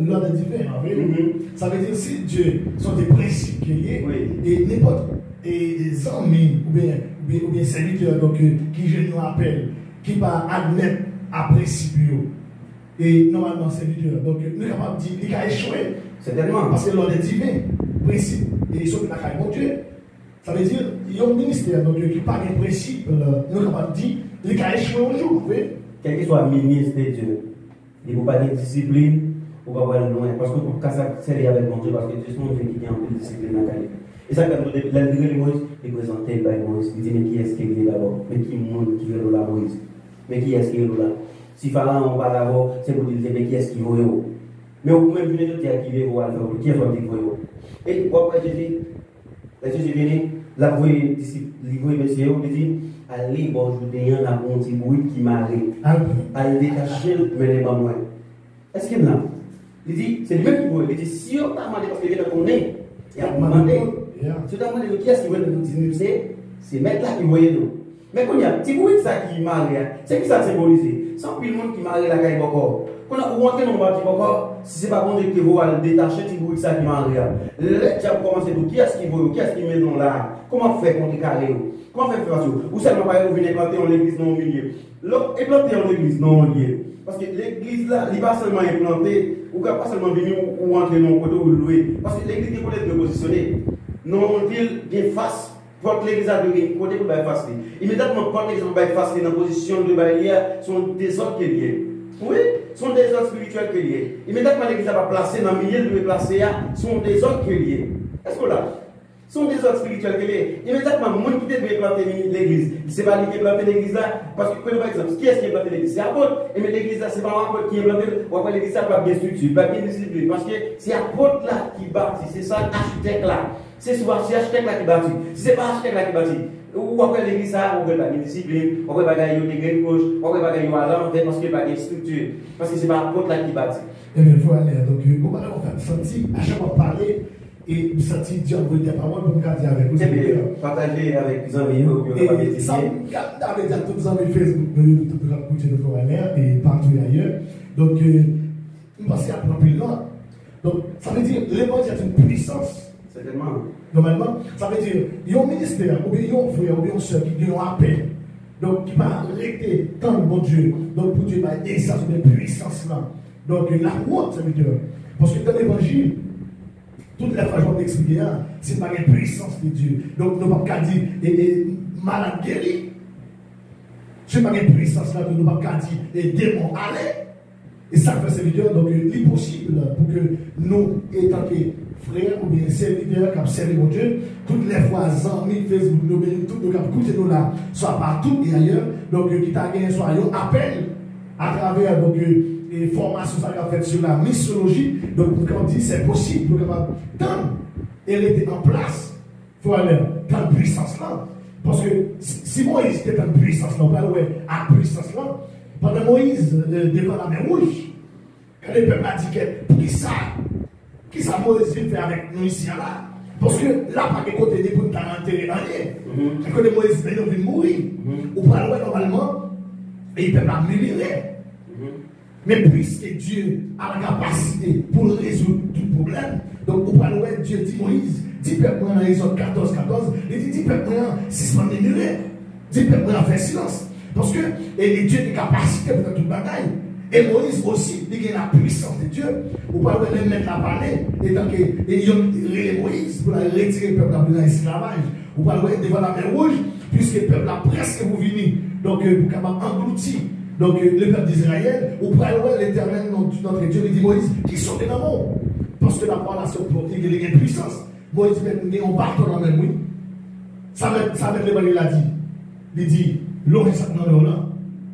l'ordre est différent. Ça veut dire, si Dieu sont des principes qu'il y a, et n'importe des amis ou bien serviteurs donc, qui je nous appelle, qui va admettre après Sibio. Et normalement, serviteur. Donc, nous sommes capables de dire qu'il a échoué. Certainement. Parce que l'ordre est divin, principe. Et ils sont dans la mon Dieu. Ça veut dire qu'il y a un ministère donc, qui parle de principe. Nous sommes capables de dire qu'il a échoué un jour. Quel que soit le ministre de Dieu, il ne faut pas de discipline, ou pas aller loin. Parce que pour ça, c'est avec mon Dieu, parce que Dieu, c'est mon Dieu qui a un peu de discipline dans la qualité. Et ça, quand nous avons Moïse, il présentait Moïse. Il dit, mais qui est-ce qui est d'abord? Mais qui monde qui veut là, Moïse? Mais qui est-ce qui est là? Si Pharaon va d'abord, c'est pour dire, mais qui est-ce qui veut là? Mais au même venez de dire qui veut voir, qui est-ce qui veut? Et pourquoi Jésus est venu, la voix messieurs, il dit, allez, bon, je vous dis, un petit bruit qui m'arrive. Allez détacher, mais les mains. Est-ce qu'il y a là? Il dit, c'est lui-même qui veut. Il dit, si on t'a demandé parce qu'il vient de connaître, il a demandé. Si on t'a demandé qui est-ce qui veut nous dire, c'est mettre là qui voyait nous. Mais quand il y a un petit bruit ça qui m'arrive, c'est qui ça symbolise? Sans plus le monde qui m'arrive la caille encore. Quand on a rentré dans le bâtiment encore, si c'est pas bon que vous allez détacher petit bruit ça qui m'arrive. Là, tu as commencé à dire, qui est-ce qui veut, qui est-ce qui met dans là? Comment faire contre les carrés? Comment faire faire ça? Ou seulement pas venir planter dans l'église non au milieu. L'autre est planté dans l'église non au milieu. Parce que l'église là, il n'est pas seulement implanté, ou pas seulement venir ou entrer dans le côté ou louer. Parce que l'église est peut-être bien positionnée. Non, on dit bien face. Porte l'église à deux côté pour faire face. Immédiatement, porte l'église pour faire face dans la position de barrière, sont des ordres qui liés. Oui, sont des ordres spirituels qui liés. Immédiatement, l'église va placer dans le milieu de placer, sont des ordres qui liés. Est-ce que là? Sont des ordres spirituels qui liés. Immédiatement, le monde qui devait planter l'église, il ne sait pas qui a planté l'église là, parce que, par exemple, qui est-ce qui a planté l'église? C'est apôtre. Et mais l'église là, c'est pas un apôtre qui a planté, ou après l'église là, pas bien structuré, pas bien discipliné. Parce que c'est apôtre là qui bâtit, c'est ça l'architecte là. C'est souvent l'architecte là qui bâtit. Si ce n'est pas l'architecte là qui bâtit, ou après l'église là, on ne peut pas de discipline, on ne peut pas gagner des graines gauche, on ne peut pas gagner à l'envers parce qu'il n'y a pas de structure. Parce que ce n'est pas l'apôtre là qui bâtit. Eh bien, il faut aller. Donc, on va sentir, à chaque fois parler, et sentir Dieu vous dire parole pour me garder avec vous. C'est bien, partager avec les amis, et ça, avec tous les amis Facebook, tout le monde de Forêt et partout ailleurs. Donc, nous passons à prendre plus loin. Donc, ça veut dire, l'évangile est une puissance. Certainement. Normalement, ça veut dire, il y a un ministère, ou bien il y a un frère, ou bien une soeur qui ont un appel. Donc, qui va arrêter tant de bon Dieu. Donc, pour Dieu, il va aider ça sur des puissances là. Donc, la route, ça veut dire. Parce que dans l'évangile, toute la façon d'expliquer, c'est pas une puissance de Dieu. Donc, nous ne pouvons pas dire, et malade guéri. C'est pas une puissance là, nous ne pouvons pas dire, et démon allez. Et ça fait serviteur, donc il est possible pour que nous, étant que frères ou bien serviteurs qui ont servi mon Dieu, toutes les fois, amis, Facebook, nous, toutes nos écoutez nous là, soit partout et ailleurs, donc qui t'a gagné, soit un appel à travers donc, les formations que nous faites sur la mythologie. Donc, comme on dit, c'est possible, donc, tant elle était en place, il faut aller dans la puissance là. Parce que si Moïse était en puissance là, on parle à puissance là. Pendant Moïse, devant la mer rouge, quand le peuple a dit que, qui ça Moïse vient faire avec nous ici là? Parce que là, pas de côté de pour nous enterrer dans rien. Quand Moïse vient mourir, ou pas normalement, et le peuple a murmuré. Mais puisque Dieu a la capacité pour résoudre tout problème, donc au parle Dieu dit Moïse, dit peuple dans Exode 14, il dit peuple si c'est murmuré, dit peuple fait silence. Parce que et Dieu a des capacités pour faire toute bagaille. Et Moïse aussi, il a la puissance de Dieu. Vous pouvez même mettre la parler, et tant que Moïse pour retirer le peuple dans l'esclavage. Vous pouvez devant la mer rouge, puisque le peuple a presque vous venu. Donc, vous pouvez engloutir. Donc, le peuple d'Israël, vous pouvez l'éternel, notre Dieu, il dit Moïse, qui sont dans le monde. Parce que la parole a il y a une puissance. Moïse, il y a un bâton dans la même, oui. Ça va être l'évangile a dit. Il dit, l'eau est dans l'eau là.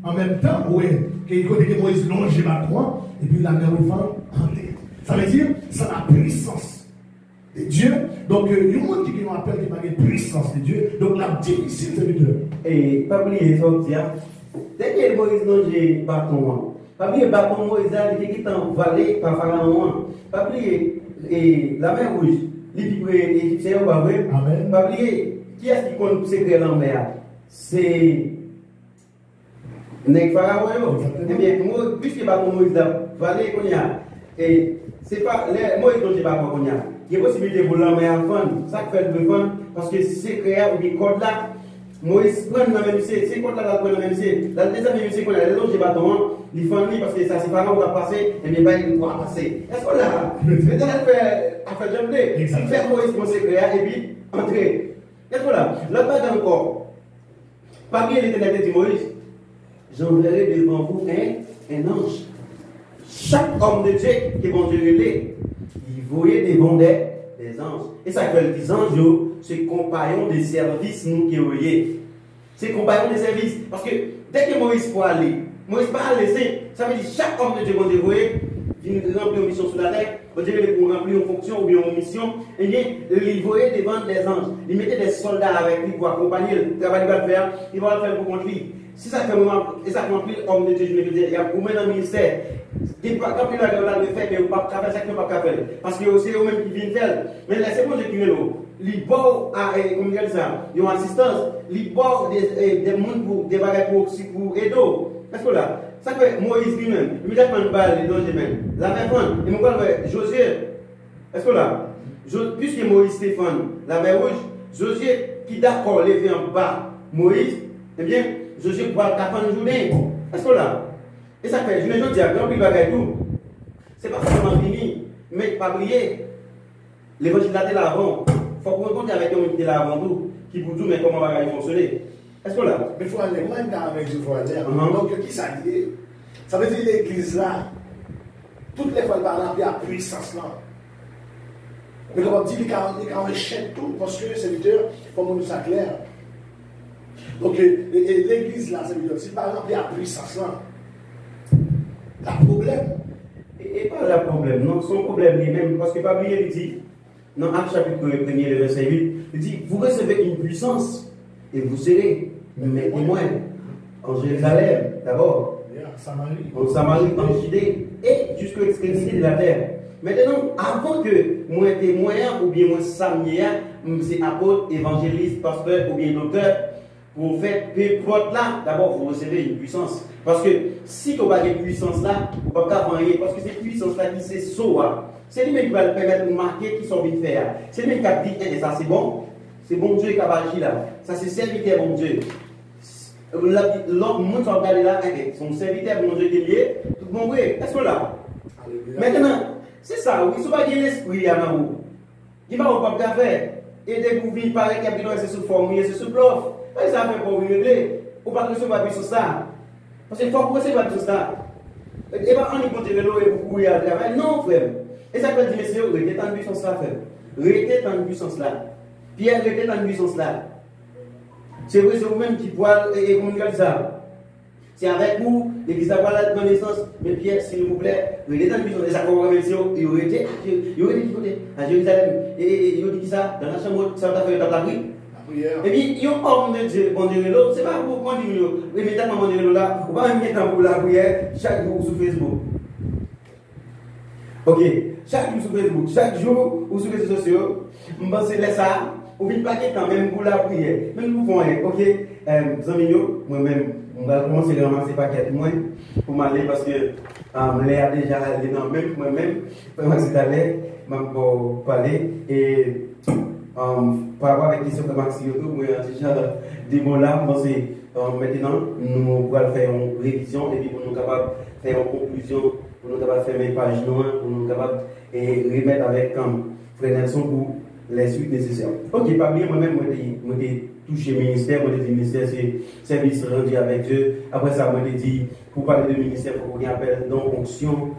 En même temps, oui, que Moïse longe les bâtons, et puis la mer ouvre en terre. Ça veut dire, c'est la puissance de Dieu. Donc, il y a un monde qui nous appelle qui n'a pas de puissance de Dieu. Donc, la difficile, c'est de Dieu. Et pas oublier, ça veut dire, dès que Moïse longe les bâtons, pas oublier, le bâton Moïse, il était envalé par Pharaon. Pas oublier, la mer rouge, les Égyptiens, pas vrai? Pas oublier, qui est-ce qui compte secret dans la mer? C'est. Nek Pharaon, eh bien, puisque le bâton Moïse a valé, et c'est pas, Moïse dont j'ai pas qu'on y a, il y a possibilité pour l'homme à vendre. Ça fait le vendre parce que c'est créé ou bien code là. Moïse prend dans même c'est code là prend dans même c'est. Dans le deuxième même c'est qu'on a longe bâton, il faut parce que ça c'est pas on va passer et bien il va passer. Est-ce que là, maintenant elle fait jambler. Il fait Moïse comme c'est créé et puis entrer. Est-ce que là bague encore. Parmi l'Éternel dit Moïse, j'enverrai devant vous un ange. Chaque homme de Dieu qui vont gérer, il voyait devant des anges. Et ça fait des anges, c'est compagnons de service nous qui voyons. C'est compagnons de service. Parce que dès que Moïse peut aller, Moïse va laisser. Ça veut dire chaque homme de Dieu qui vont gérer, vient remplir une mission sur la terre, pour remplir une fonction ou bien une mission, et bien, il voyait devant des anges. Il mettait des soldats avec lui pour accompagner le travail qu'il va faire, il va le faire pour contre lui. Si ça fait moment, et ça remplit l'homme de Dieu, je veux dire, il y a pour dans le ministère. Il n'y a pas de faire, mais il n'y a pas de faire, c'est pas de faire. Parce que c'est eux-mêmes qui viennent faire. Mais laissez moi je dis, les bords, comment dire ça, ils ont assistance, les bords des mondes pour des bagages pour aider. Est-ce que là, ça fait Moïse lui-même, il m'a pas une balle, les dangers même. La même fois, il m'a dit, Josué, est-ce que là, puisque Moïse Stéphane, la mer rouge, Josué qui d'accord levé en bas, Moïse, eh bien, Josué pour le café en journée. Est-ce que là, et ça fait, je ne dis pas, grand prix bagaille tout. C'est pas forcément fini, mais pas oublier. L'évangile là, avant. Il faut qu'on compte avec un qui est là avant tout, qui vous dit, mais comment va fonctionner. Est-ce que là? Mais il faut aller, moi, avec je faut aller. Donc, qui ça dit? Ça veut dire l'église là, toutes les fois, elle parle de la puissance là. Mais comme on dit, il enchaîne tout, parce que c'est serviteur, comme on nous ça clair. Donc, l'église là, ça veut dire, si par exemple, il y a la puissance là, le problème. Et pas le problème, non, son problème lui-même, parce que Pablo il dit, dans Actes chapitre 1er, le verset 8, il dit, vous recevez une puissance et vous serez mes témoins en Jérusalem, d'abord, en Samarie, en Judée et jusqu'à l'extrémité de la terre. Maintenant, avant que moi témoin ou bien moi samien, c'est apôtre, évangéliste, pasteur ou bien docteur, pour faire peu importe là, d'abord vous recevez une puissance. Parce que si vous n'avez pas de puissance là, vous ne pouvez pas varier. Parce que cette puissance là qui c'est soi. C'est lui-même qui va le permettre de marquer qui sont vite faire. C'est lui-même qui a dit, et ça c'est bon. C'est bon Dieu qui a agi là. Ça c'est serviteur bon Dieu. L'homme, monde qui regarde là, son serviteur bon Dieu qui est lié, tout le monde est. Est-ce que là? Maintenant, c'est ça, oui, si vous n'avez pas l'esprit à vous, il va vous pas faire. Et dès que vous vivez par exemple, c'est sous forme, c'est sous bluff. Ça fait pour vous régler. Ou pas que ce soit sur ça. Parce qu'il faut que vous pas sur ça. Et pas on y continue l'eau et vous courir à travail. Non, frère. Et ça peut dire, monsieur, restez dans une puissance là, frère. Restez dans une puissance là. Pierre, restez dans une puissance là. C'est vrai, c'est vous-même qui pouvez, et comment dire ça. C'est avec vous, l'église a pas la connaissance. Mais Pierre, s'il vous plaît, restez dans une puissance. Et ça va vous monsieur, il aurait été qui côté à Jérusalem. Et il a dit ça, dans la chambre, ça va faire la prière. Et puis, il y a un homme de Dieu, bon Dieu, c'est pas pour continuer. Mais maintenant, mon Dieu, là, on va même mettre pour la prière chaque jour sur Facebook. Ok, chaque jour sur Facebook, chaque jour ou sur les réseaux sociaux, on va se laisser ça, on ne pas quand même pour la prière. Même pour moi, ok, moi-même, on va commencer à ramasser paquet moins pour m'aller parce que l'air déjà allé dans même moi-même, vraiment c'est allé, pour parler et. Par rapport à la question de Maxi Yoto, moi j'ai déjà des mots là, maintenant nous allons faire une révision et puis pour nous capables de faire une conclusion, pour nous capables de faire mes pages noires, pour nous capables de remettre avec Frère Nelson pour les suites nécessaires. Ok, parmi moi-même, moi j'ai touché le ministère, moi j'ai dit le ministère c'est service rendu avec Dieu. Après ça, moi j'ai dit pour parler de ministère, il faut qu'on appelle non fonction.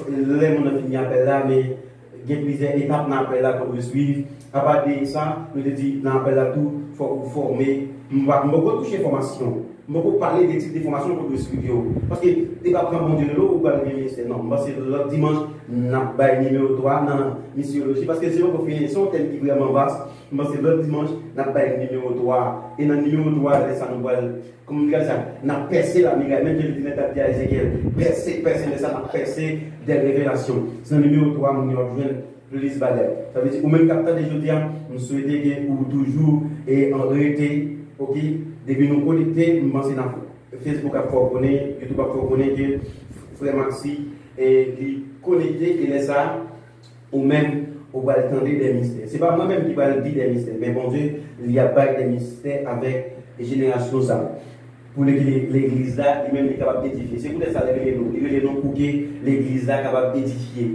Là, on a fini l'appel là, mais il y a plusieurs étapes dans l'appel là qu'on veut suivre. À part de ça, nous avons dit dans l'appel là tout, il faut vous former. Je ne vais pas toucher formation. Je ne vais pas parler des types de formations pour le suivre. Parce que tu ne vas pas prendre mon Dieu de l'eau ou pas le ministère. Non, parce que le dimanche, nous avons pas numéro 3 dans la missiologie. Parce que c'est une définition telle qui est vraiment vaste. Parce que le dimanche, nous avons pas numéro 3. Et dans le numéro 3, ça nous va, comme on dit ça, nous avons percé la miracle. Même que le dimanche, à Ezekiel, percé, ça, nous avons percé des révélations. C'est dans le numéro 3, nous avons besoin de l'Is Valère. Ça veut dire, ou même capteur des jeudis, nous souhaitons que toujours et en réalité, ok, depuis nous connecter, nous pensons dans Facebook à connaître, YouTube à connaître que Frère Maxi est connecté et laisse ça, ou même on va attendre des mystères. Ce n'est pas moi-même qui va dire des mystères, mais bon Dieu, il y a pas des mystères avec les générations ça. Pour l'église là, lui-même est capable d'édifier. C'est pour ça qu'il est non pour que l'église là est capable d'édifier.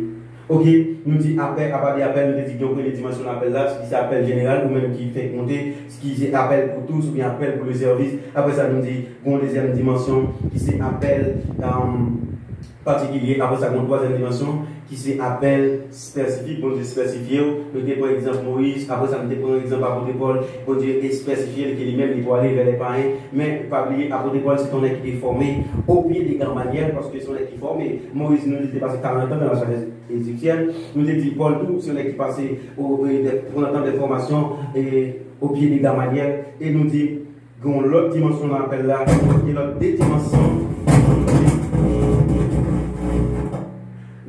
Ok, nous dit appel, à part des appels, nous disons que les dimensions d'appel là, ce qui s'appelle général, ou même qui fait compter, ce qui s'appelle pour tous, ou bien appel pour le service. Après ça, nous dit qu'on deuxième dimension qui s'appelle particulier. Après ça, une troisième dimension qui s'appelle spécifique. Bon Dieu spécifié. Nous avons par exemple Moïse. Après ça, nous avons par exemple apôtre Paul. Bon Dieu est spécifié qui lui-même il doit aller vers les païens. Mais pas oublier, apôtre Paul, c'est ton équipe qui est formé au pied des grands manières parce que son équipe est formé. Moïse nous était passé 40 ans dans la sagesse égyptienne. Nous avons dit Paul tout, c'est l'équipe passé pour un temps de formation et au pied des grands manières. Et nous dit qu'on l'autre dimension on appelle là, et l'autre deux dimensions.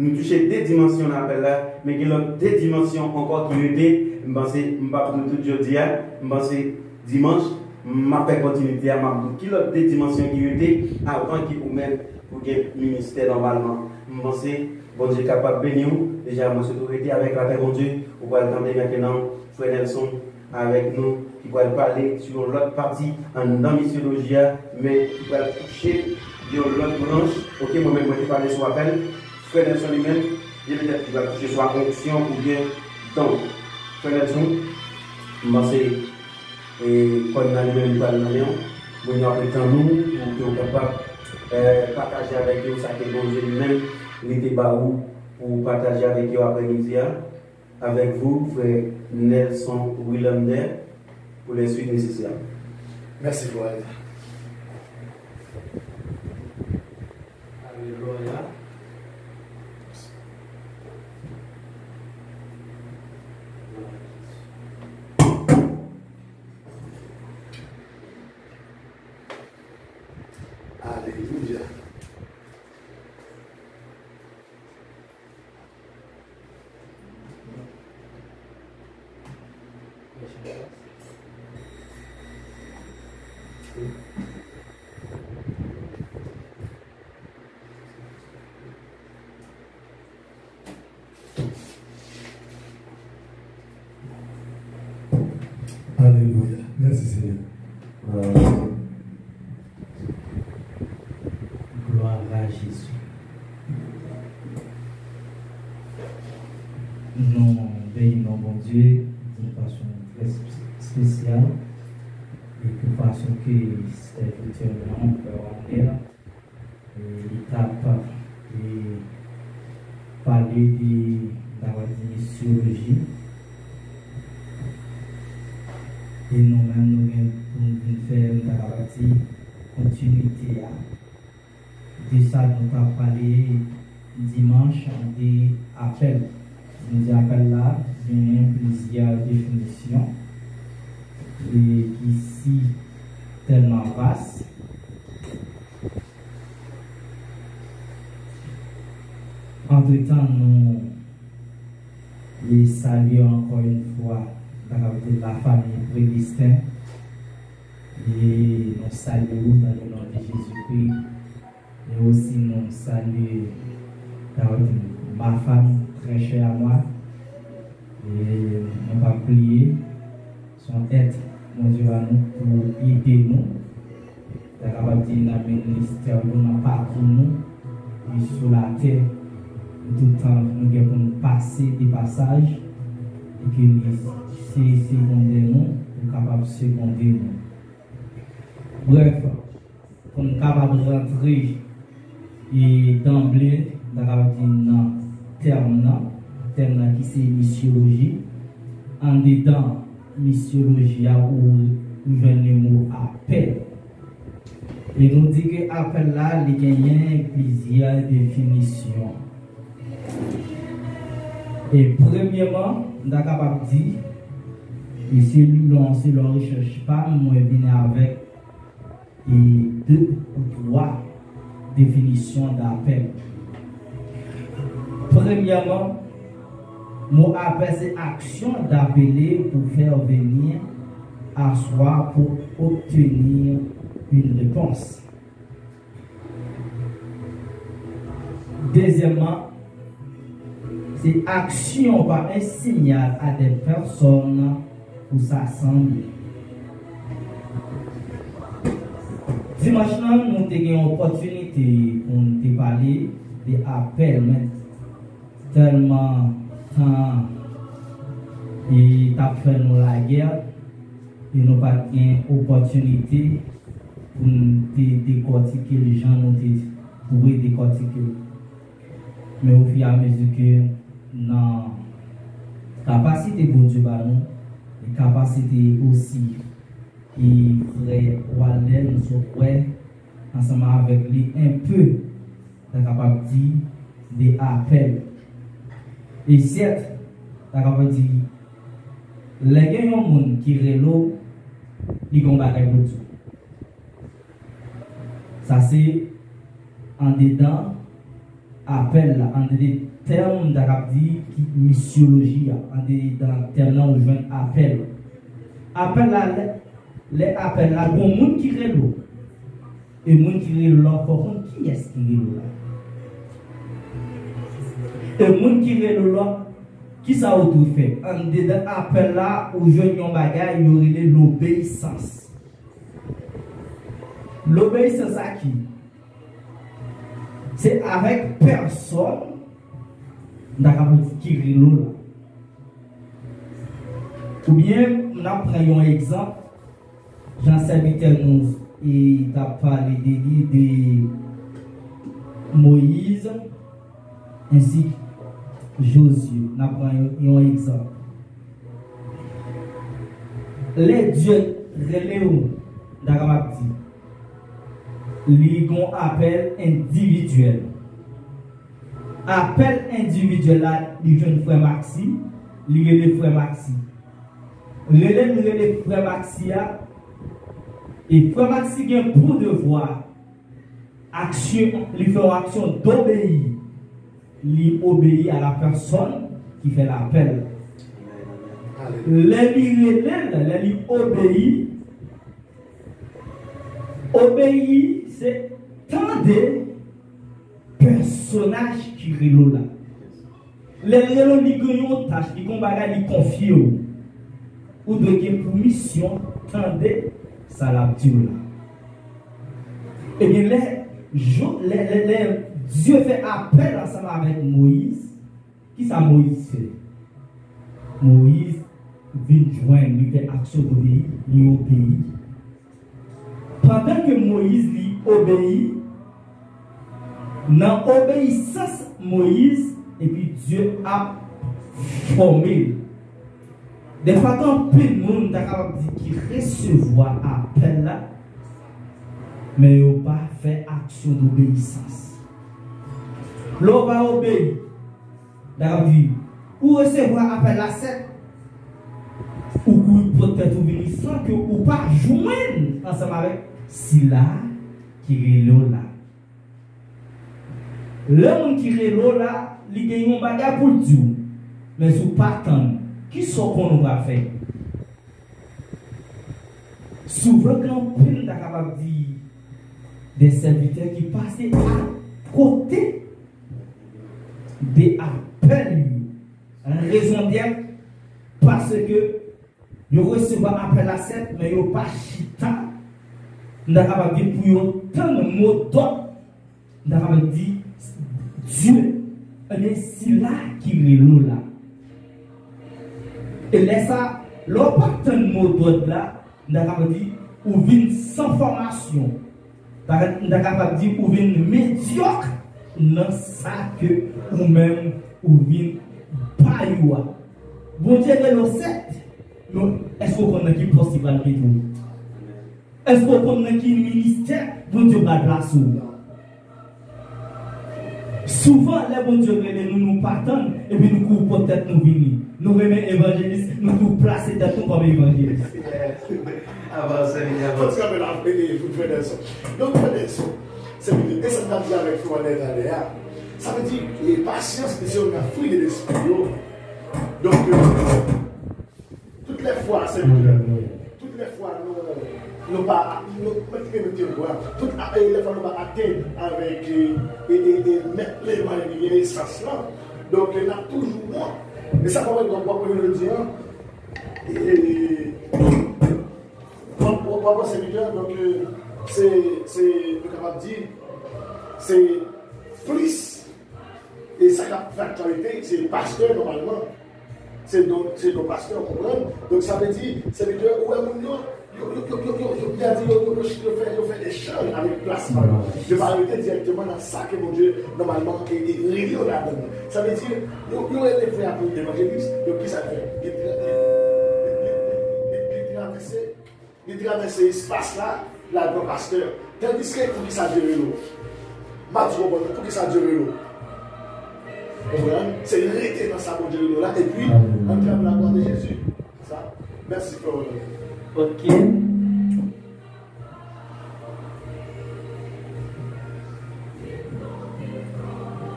Nous touchons deux dimensions on appelle là, mais il y a deux dimensions encore qui étaient, je pense tout jeudi, je pense dimanche, je vais continuer à m'appeler. Il y a deux dimensions qui étaient avant qu'il ou même pour le ministère normalement. Je pense bon Dieu capable de bénir. Déjà, moi, c'est autorité avec la terre, bon Dieu, on va attendre maintenant, Frère Nelson avec nous, qui va parler sur l'autre partie en missiologie, mais qui va toucher sur l'autre branche. Ok, moi-même, je vais parler sur appel. Frère Nelson lui-même, il peut-être qu'il va toucher sur la fonction ou bien dans. Frère Nelson, je pense que quand on a lui-même parlé dans Léon, vous nous appelez nous, pour que vous soyez capable de partager avec vous, ça que bon Dieu lui-même, les débats pour partager avec vous après-midi, avec vous, frère Nelson Willander, pour les suites nécessaires. Merci, frère. Alléluia. Alléluia. Alléluia. Merci Seigneur. Gloire à Jésus. Nous bénissons bon Dieu d'une façon très spéciale et de façon que c'est effectivement l'étape et parler de la missiologie. Et nous-mêmes, nous faire une continuité. De ça, nous avons parlé dimanche des appels. Nous appels là, il y a plusieurs définitions. Et ici, tellement vaste. Entre-temps, nous les saluons encore une fois de la famille prédestinée et nous saluons dans le nom de Jésus-Christ et aussi nous saluons ma femme très chère à moi et nous va prier son aide mon Dieu à nous pour aider nous dans le ministère nous partout nous et sur la terre tout le temps nous devons passer des passages et que c'est seconder nous, pour capable de seconder nous. Bref, pour nous capable de rentrer et d'emblée dans le terme qui c'est missiologie, en dedans missiologie où je le mot appel. Et nous dit que appel là, il y a plusieurs définitions. Et premièrement, nous sommes capables de dire, et si l'on ne recherche pas, nous venons avec deux ou trois définitions d'appel. Premièrement, mot appel, c'est action d'appeler pour faire venir à soi pour obtenir une réponse. Deuxièmement, C'est action par un signal à des personnes pour s'assembler. Dimanche, nous avons une opportunité pour nous parler des appels, mais tellement temps et t'as fait nous la guerre et nous pas une opportunité pour nous décortiquer les gens nous pour décortiquer. Mais au fur et à mesure que dans la capacité de Dieu par nous, la capacité aussi et vrai Wallen nous sommes prêts ensemble avec lui un peu la capable de dire des appels. Et certes, la capable de dire les gens monde qui relo ils ont bagaille pour tout. Ça c'est en dedans appel là, en dedans terme d'arabe dit qui missiologie en dedans terme là on joint appel. Appel là les appels là bon monde qui relo et monde qui relo là par qui est-ce qui relo là? Et monde qui relo là qui ça a tout fait? En dedans appel là aux jeunes yon bagay yon relè l'obéissance. L'obéissance à qui? C'est avec personne qui relo là. Ou bien nous prenons un exemple. Jean serviteur nous il a parlé de Moïse ainsi que Josué. Nous prenons un exemple. Les dieux reléons d'Arabie, ils ont un appel individuel. Appel individuel là, ils ont frère Maxi, ils ont le frère Maxi. Le frère Maxi et frère Maxi a pour devoir action, lui faire action d'obéir. Il obéit à la personne qui fait l'appel. Les obéit. Obéir, c'est tant de personnages qui relou là. Les relou qui gagnent une tâche, qui combattent, qui confient. Ou de pour mission, tant de ça l'a dit là. Et bien, Dieu fait appel ensemble avec Moïse. Qui ça Moïse fait? Moïse vient joindre, il fait action d'obéir, il obéit. Pendant que Moïse lui obéit, dans l'obéissance Moïse, et puis Dieu a formé. Des fois, quand peu de monde est capable de dire qu'il recevoir appel là, mais il n'a pas fait action d'obéissance. L'on va obéir. D'accord, ou recevoir appel à 7, ou peut-être venir sans que ou pas joindre ensemble avec Sila qui est là. L'homme qui est là, il gagne un bagage pour Dieu, mais sous pas tant. Qui sont qu'on va faire? Souvent, quand on est capable de dire des serviteurs qui passent à côté des appels, raison d'être parce que ils reçoivent appel à 7, mais ils n'ont pas chita. Nous sommes capables de dire pour tant de mots d'ordre, nous sommes capables de dire Dieu, c'est là qui est là. Et laisse ça, l'on pas tant de mots d'ordre là, nous sommes capables de dire ou vient sans formation. Nous sommes capables de dire ou vient médiocre, non ça que ou même ou vient pas youa. Bon Dieu est le 7. Est-ce qu'on connaît qui possible à nous? Est-ce qu'on connaît qui ministère bon Dieu va place où? Souvent, les bon Dieu nous partons et puis nous courons peut-être nous venir. Nous remettons évangélistes, nous nous placer d'être comme évangélistes. Avant ça, il y a votre caméra, vous faites ça. Donc, c'est une descendance avec Fouanet Aléa. Ça veut dire que les patience, c'est on a fruit de l'esprit. Donc, toutes les fois, c'est toutes les fois, nous pas toutes les fois, nous pas atteindre avec les moyens de l'essence là. Donc, il y a toujours moins. Et ça, comment on peut le dire? Et pour serviteur, donc, c'est capable de dire, c'est plus. Et ça, la factualité, c'est le pasteur normalement. C'est le pasteur, comprendre. Donc, ça veut dire, serviteur, où est mon nom? Il a dit, il fait des choses avec placement. Je vais arrêter directement dans ça que mon Dieu, normalement, est réglé là-dedans. Ça veut dire, nous est les frères pour l'évangéliste, donc qui ça fait? Il traverse l'espace-là, là, le pasteur. Tandis que pour qui ça dure l'eau. Pour qui ça dure l'eau. C'est rester dans sa mon Dieu là, et puis, on clame la gloire de Jésus. Ça. Merci pour Ok.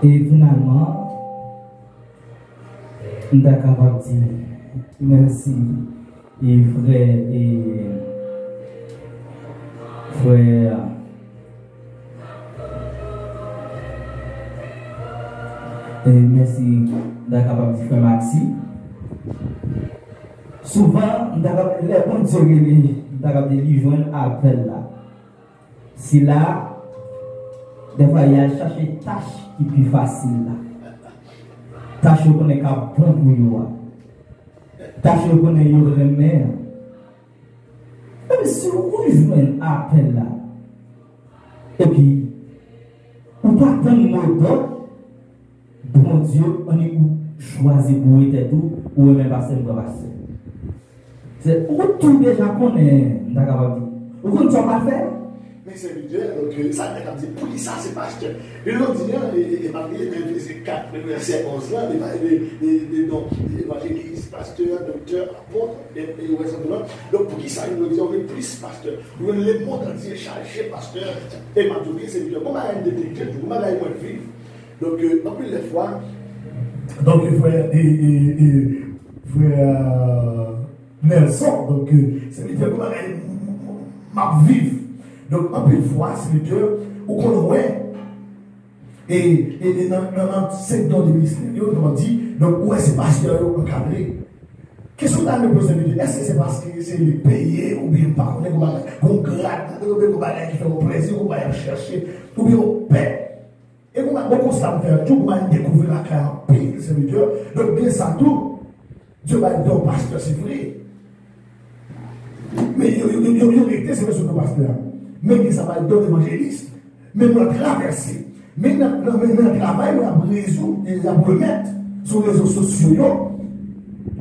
Et finalement, on est capable de dire merci et frère et merci d'être capable de dire frère Maxi. Souvent, les bons Dieu, ils joignent un appel là. Si là, des fois, il y a chercher une tâche qui est plus facile là. Tâche qu'on est capable bon pour vous. Tâche qu'on est remède. Mais si vous joignez un appel là, et puis, vous pas attendre le mot bon Dieu, on est choisi pour être tout, ou même passer pour passer. C'est où tout déjà qu'on est capable de dire. Où qu'on ne soit pas fait. Mais c'est Dieu, donc ça n'est pas dit. Pour qui ça, c'est pasteur. Et l'autre dit, c'est 4, le verset 11 là, les évangélistes, pasteurs, docteurs, apôtres, et donc pour qui ça, il nous dit, on est plus pasteur. Nous le monde entier chargé pasteur. Et m'a dit, c'est Dieu. Comment un détecteur, comment il moins vivre. Donc, en plus les fois, donc frère Nelson, donc c'est Dieu comment m'a vivre. Donc, en plus de fois, c'est Dieu, ou qu'on ouais, et dans le secteur du ministère, on dit, donc, où est-ce que pasteur encadré? Qu'est-ce qu'on a me posé? Est-ce que c'est parce que c'est le payé, ou bien par contre, qu'on gratte, ou bien qu'on va faire au plaisir, ou bien chercher, ou bien on paie? Et on a beaucoup ça faire, tout le monde découvre la carrière en pays, c'est Dieu. Donc, bien ça tout, Dieu va être un pasteur, c'est vrai. Mais il y a c'est monsieur le pasteur. Mais ça va être un évangéliste. Mais on a traversé. Mais on a travaillé, on a résoudre, on a remettre sur les réseaux sociaux.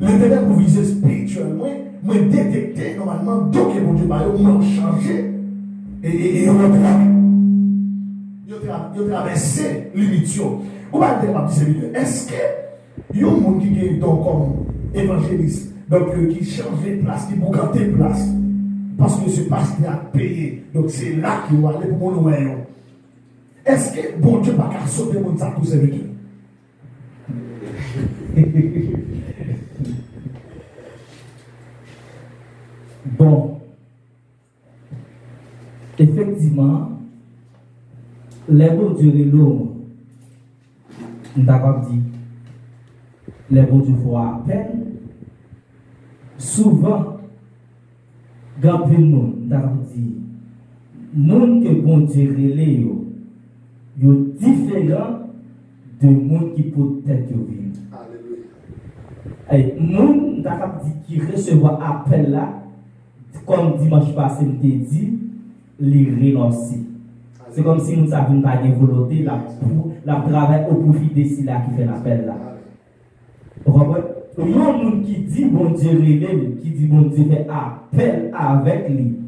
L'intérêt pour viser spirituellement, moi détecter normalement, donc mon Dieu, on a changé. Et on a traversé l'émission. On va dire, est-ce que il y a un monde qui est donc comme évangéliste, donc qui change de place, qui bouge de place, parce que ce pasteur a payé, donc c'est là qu'il va aller pour mon noyau. Est-ce que bon Dieu n'a pas sauter mon sac pour servir Dieu? Bon, effectivement, les bons dieux de l'homme, nous avons dit, les bons dieux font appel. Souvent, quand nous avons dit, monde que bon Dieu relève, est différent de monde qui peut-être vivre. Et nous avons dit qui recevra appel là, comme dimanche passé, nous avons dit, les renoncer. C'est comme si nous avions pas de volonté, la travail au profit de ceux-là qui fait l'appel là. Vous comprenez? Il y a un monde qui dit bon Dieu relève, qui dit bon Dieu fait appel avec lui.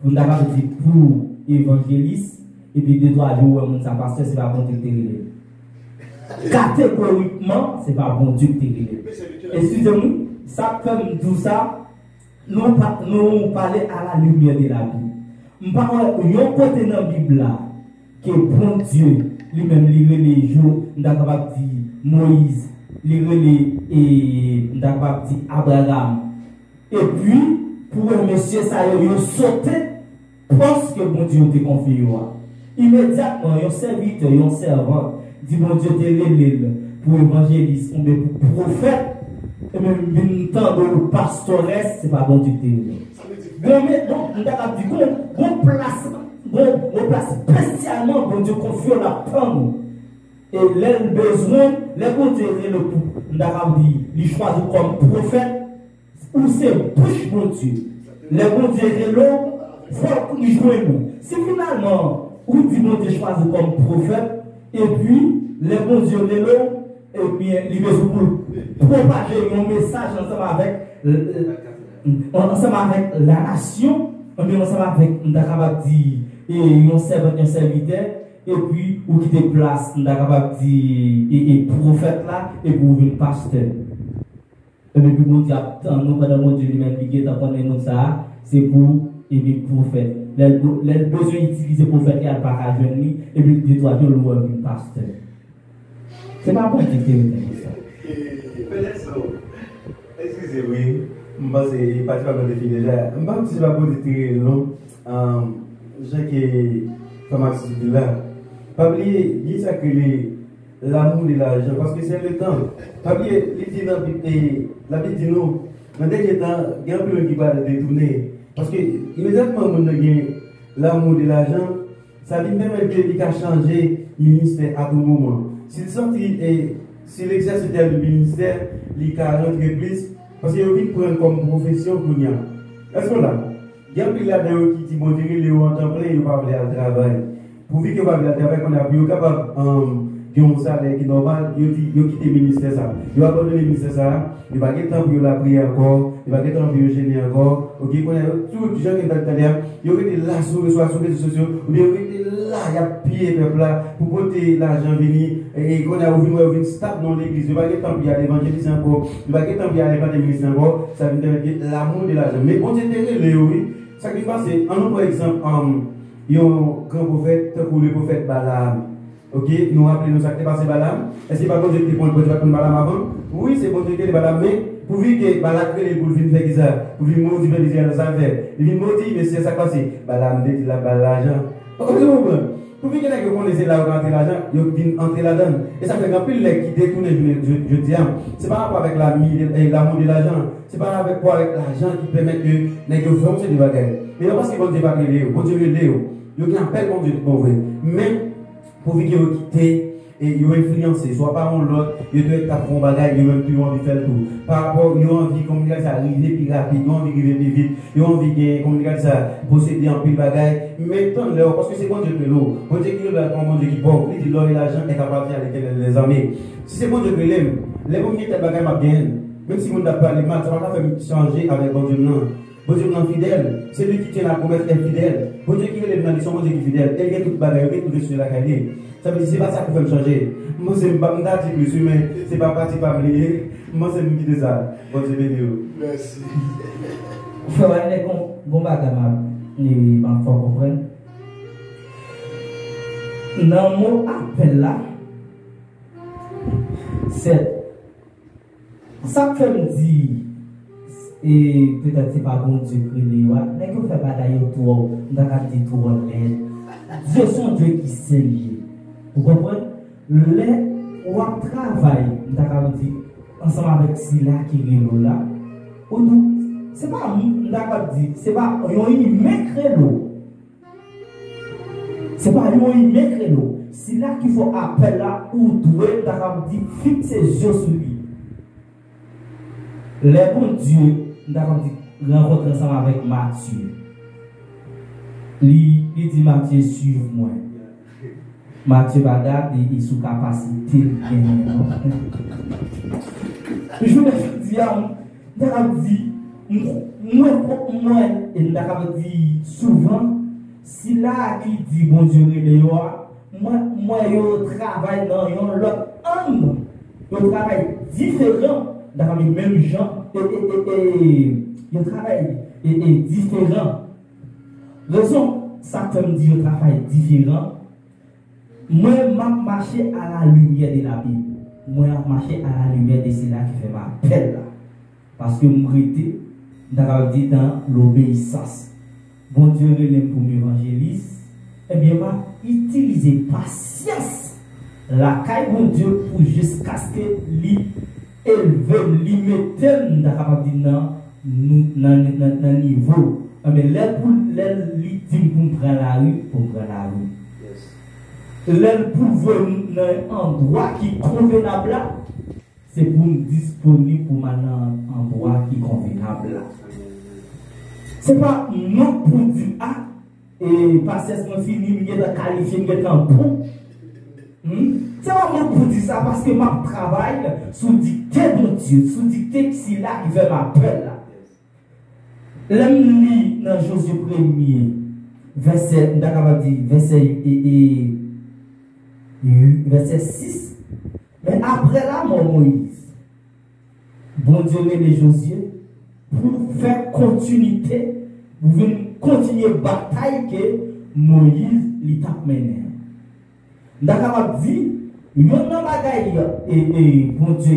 Vous avez dit pour évangéliste, et puis de droit de l'homme, ça pasteur, c'est pas bon Dieu qui relève. Catégoriquement, c'est pas bon Dieu qui relève. Excusez-moi, ça comme tout ça, nous parlons à la lumière de la Bible. Nous parlons de côté dans la Bible là, que bon Dieu, lui-même, les jours, nous avons dit Moïse, nous avons dit Abraham. Et puis, pour un monsieur, ça y a sauté, parce que bon Dieu te confie. Immédiatement, un serviteur, un servant, dit bon Dieu te relève pour évangéliste, ou bien pour prophète, et même une temps de pastoresse, c'est pas bon du tout. Donc, on a dit qu'on place spécialement pour Dieu confie la femme. Et les besoins, les bons Dieu, on a dit, il choisit comme prophète, ou c'est bouche mon Dieu. Les bons Dieu, il faut qu'il joue nous. Si finalement, ou dit mon Dieu choisit comme prophète, et puis, les bons Dieu, et bien, il veut pour propager mon message ensemble avec la nation, ensemble avec, on a capable de dire, un serviteur, et puis, ou qui déplace, on a capable de dire, et prophète là, et pour une pasteur. Et puis, mon Dieu, nous, pendant mon Dieu, lui-même, qui est en nous ça, c'est pour, et puis, prophète. Les besoins d'utiliser prophète et alpaka jeune, et puis, de toi, de l'ouvrre une pasteur. C'est pas bon de dire ça. Excusez-moi, je pense que je ne pas définir déjà. Je pense que c'est pas bon de tirer long. J'ai que, comme activité là, pas oublier, dis ça que l'amour de l'argent, parce que c'est le temps. Pas oublier, la Bible dit nous, dans le dernier temps, il y a un peu qui va détourner. Parce que, immédiatement, on a l'amour de l'argent, ça dit même qu'il a changé le ministère à tout moment. S'il sortit et s'il exerce le ministère, il a rentré plus, parce qu'il a prendre comme profession qu'on y a. Est-ce qu'on a? Il y a un peu là-dedans qui dit, bon, il est en temps plein, il ne va pas aller au travail. Pour qu'il ne va pas aller au travail, on a pu capable de un salaire qui est normal, il a quitté le ministère. Il va abandonner le ministère, il va avoir temps pour la prier encore, il va avoir temps pour gêner encore. Ok, quand il y a tout les gens qui sont dans l'Italien, il aurait été là sur les réseaux sociaux, il aurait été là, il y a pied peuple là, pour porter l'argent venir, et quand il y a ouvert une stable dans l'église, il va avoir temps pour aller évangéliser encore, il va avoir temps pour aller faire des ministères encore, ça veut dire l'amour de l'argent. Mais bon, c'est oui, ça qui passe, c'est, par exemple, il y a un grand prophète, pour le prophète Balaam. Ok, nous rappelons ça qui est passé Balaam. Est-ce que c'est pas bon Dieu qui prend le Balaam avant? Oui, c'est bon Dieu qui est Balaam, mais pour dire que Balaam crée pour venir faire ça, pour venir maudire Israël dans sa vie. Il vient maudire, mais c'est ça qui passe. Balaam dit qu'il a pas l'argent. Pour dire que vous connaissez là où rentrer l'argent, il vient entrer là-dedans. Et ça fait qu'un peu les qui détournent, je dis, c'est pas rapport avec l'amour de l'argent, c'est pas rapport avec l'argent qui permet que les gens fassent des bagages. Mais non, parce que bon Dieu va créer, bon Dieu veut l'éo. Il y a un appel, bon Dieu, pour vrai. Mais, pour dire qu'ils ont quitté et ils ont influencé, soit par l'autre, ils doivent être à fond bagaille, ils ont même plus envie de faire tout. Par rapport, ils ont envie, comme ça, arriver plus rapide, ils ont envie d'arriver plus vite, ils ont envie de, comme ça, posséder en plus de bagaille. Mais tant l'heure, parce que c'est bon Dieu que l'eau, bon Dieu qui est là, bon Dieu qui porte, il dit l'or et l'argent est appartient à les armées. Si c'est bon Dieu qui l'aime, les premiers tels bagailles m'a bien, même si on n'a pas les maths, ça va pas faire changer avec bon Dieu non. Bon Dieu est fidèle, c'est lui qui tient la promesse est fidèle. Bon Dieu qui est dans son Dieu qui est fidèle, elle est toute bagaille, elle est toute sur la qualité. Ça veut dire c'est pas ça qui peut me changer. Moi c'est pas m'dati plus mais c'est pas parti pas me lier. Moi c'est me quitter ça. Bon Dieu béni. Merci. Faut aller bon bagage ni pas faut comprendre. Dans mon appel là c'est ça que me dit. Et peut-être c'est pas bon Dieu qui est là, mais qu'on fait bataille autour, on a dit tout en l'aide. Dieu son Dieu qui sait. Vous comprenez? Les ou à travail, on a dit ensemble avec Sila qui est là. Ou nous, c'est pas on a dit, c'est pas on y mettre l'eau. C'est pas on y mettre l'eau. C'est là qu'il faut appeler là ou doit on dit fixer ses yeux sur lui. Les bons dieux, nous avons dit, rencontre ensemble avec Matthieu. Il dit, Matthieu, suive-moi. Matthieu va garder sous capacité. Je me dis, nous avons dit, nous avons dit souvent, si là qui dit, bon Dieu, moi, je travaille dans l'autre homme, je travaille différent. Dans les mêmes gens, le travail est différent. Raison, ça peut me dire le travail différent. Moi, je marche à la lumière de la Bible. Moi, je marche à la lumière de cela qui fait ma appel. Parce que je suis dans l'obéissance. Bon Dieu, relève pour l'évangéliste. Eh bien, je vais utiliser patience la caille bon Dieu pour jusqu'à ce que lui élever, lui mettre dans niveau. Mais l'aile pour l'aile lui dit pour prendre la rue, L'aile pour venir dans un endroit qui est convenable là, c'est pour nous disponible pour maintenant un endroit qui est convenable là. C'est pas non pour dire ah et parce que fini, je vais qualifier, je vais être bon. C'est pas moi pour dire ça parce que je travaille sous dicté de Dieu, sous dicté que c'est là qui fait ma peur là. L'aime lit dans Josué 1er, verset 6. Mais après là, mon Moïse, bon Dieu les Josué, pour faire continuité, pour continuer la bataille que Moïse l'a menée. D'accord, dit, il y a un bagage et bon Dieu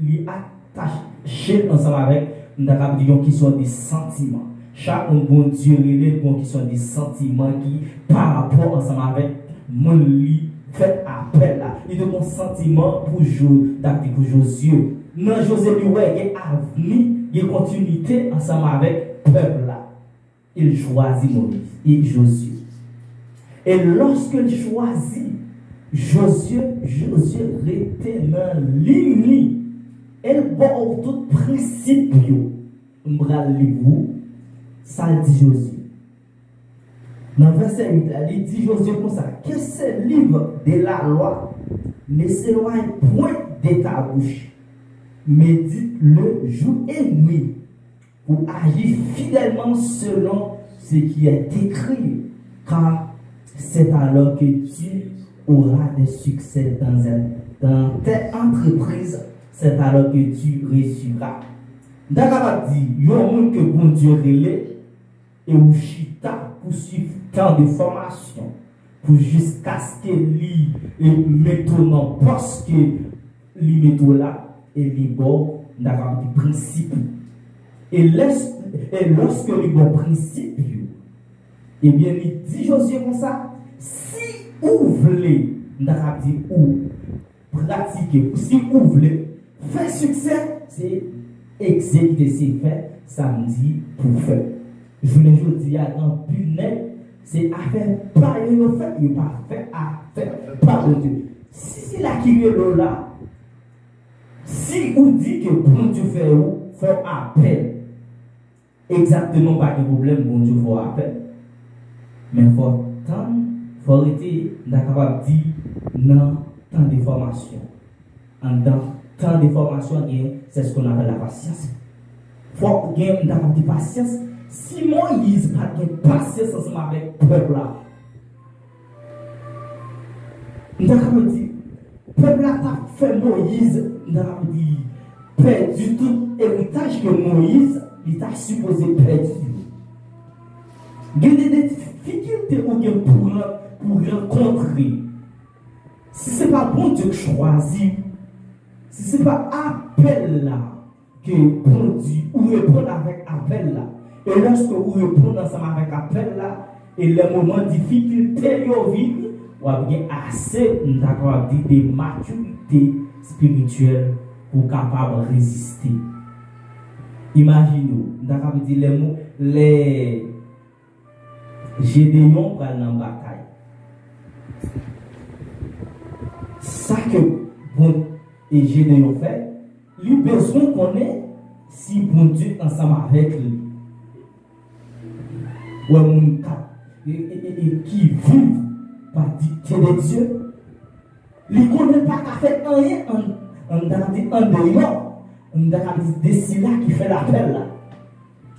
lui attaché ensemble avec, d'accord, disons qui sont des sentiments. Chaque bon Dieu relève qui sont des sentiments qui par rapport ensemble avec mon lit fait appel là. Il y a un sentiment pour Josué. Non, Josué lui ouais, il y a avenir, il y a continuité ensemble avec le peuple là. Il choisit Moïse et Josué. Et lorsqu'il choisit Josué était dans ligne. Elle porte tout principe. M'bral livre, ça dit Josué. Dans verset 8, il dit Josué comme ça, que ce livre de la loi ne s'éloigne point de ta bouche. Médite-le jour et nuit pour agir fidèlement selon ce qui est écrit, car c'est alors que tu auras des succès dans tes entreprises, c'est alors que tu réussiras. D'accord, dit, il y a un monde que bon Dieu relève et où chita pour suivre tant de formation pour jusqu'à ce que lui mette en poste que lui mette là et lui bon d'accord du principe. Et lorsque lui bon principe, eh bien il dit Josué comme ça, si vous voulez d'accord dit ou pratiquer, si vous voulez faire succès, c'est exécuter ses faits samedi pour faire. Je voulais dire dans punaise, c'est à faire pas le fait, il pas fait à faire pas de Dieu. Si la qui est là, si vous dites que bon Dieu fait appel, exactement pas de problème, bon Dieu fait appel. Mais il faut être capable de dire non, tant de formation. En tant de formation, c'est ce qu'on appelle la patience. Il faut gagner de patience. Si Moïse n'a pas de patience ensemble avec le peuple là, nous avons dit, le peuple là a fait Moïse, nous avons dit, perdu tout héritage que Moïse il a supposé perdre. Il y a des difficultés pour rencontrer. Si ce n'est pas bon Dieu qui choisit, si ce n'est pas appel là, que bon Dieu, ou répondre avec appel là, et lorsque vous répondez ensemble avec appel là, et les moments de difficulté, vous avez assez de maturité spirituelle pour capable de résister. Imaginez-vous, nous avons dit les mots, les Gédéon pour aller dans la bataille. Ça que bon et Gédéon fait, lui besoin qu'on ait si bon Dieu ensemble avec lui. Ou un qui vit par dictée de Dieu, il ne connaît pas qu'à faire rien en dehors. On a des là qui fait l'appel là.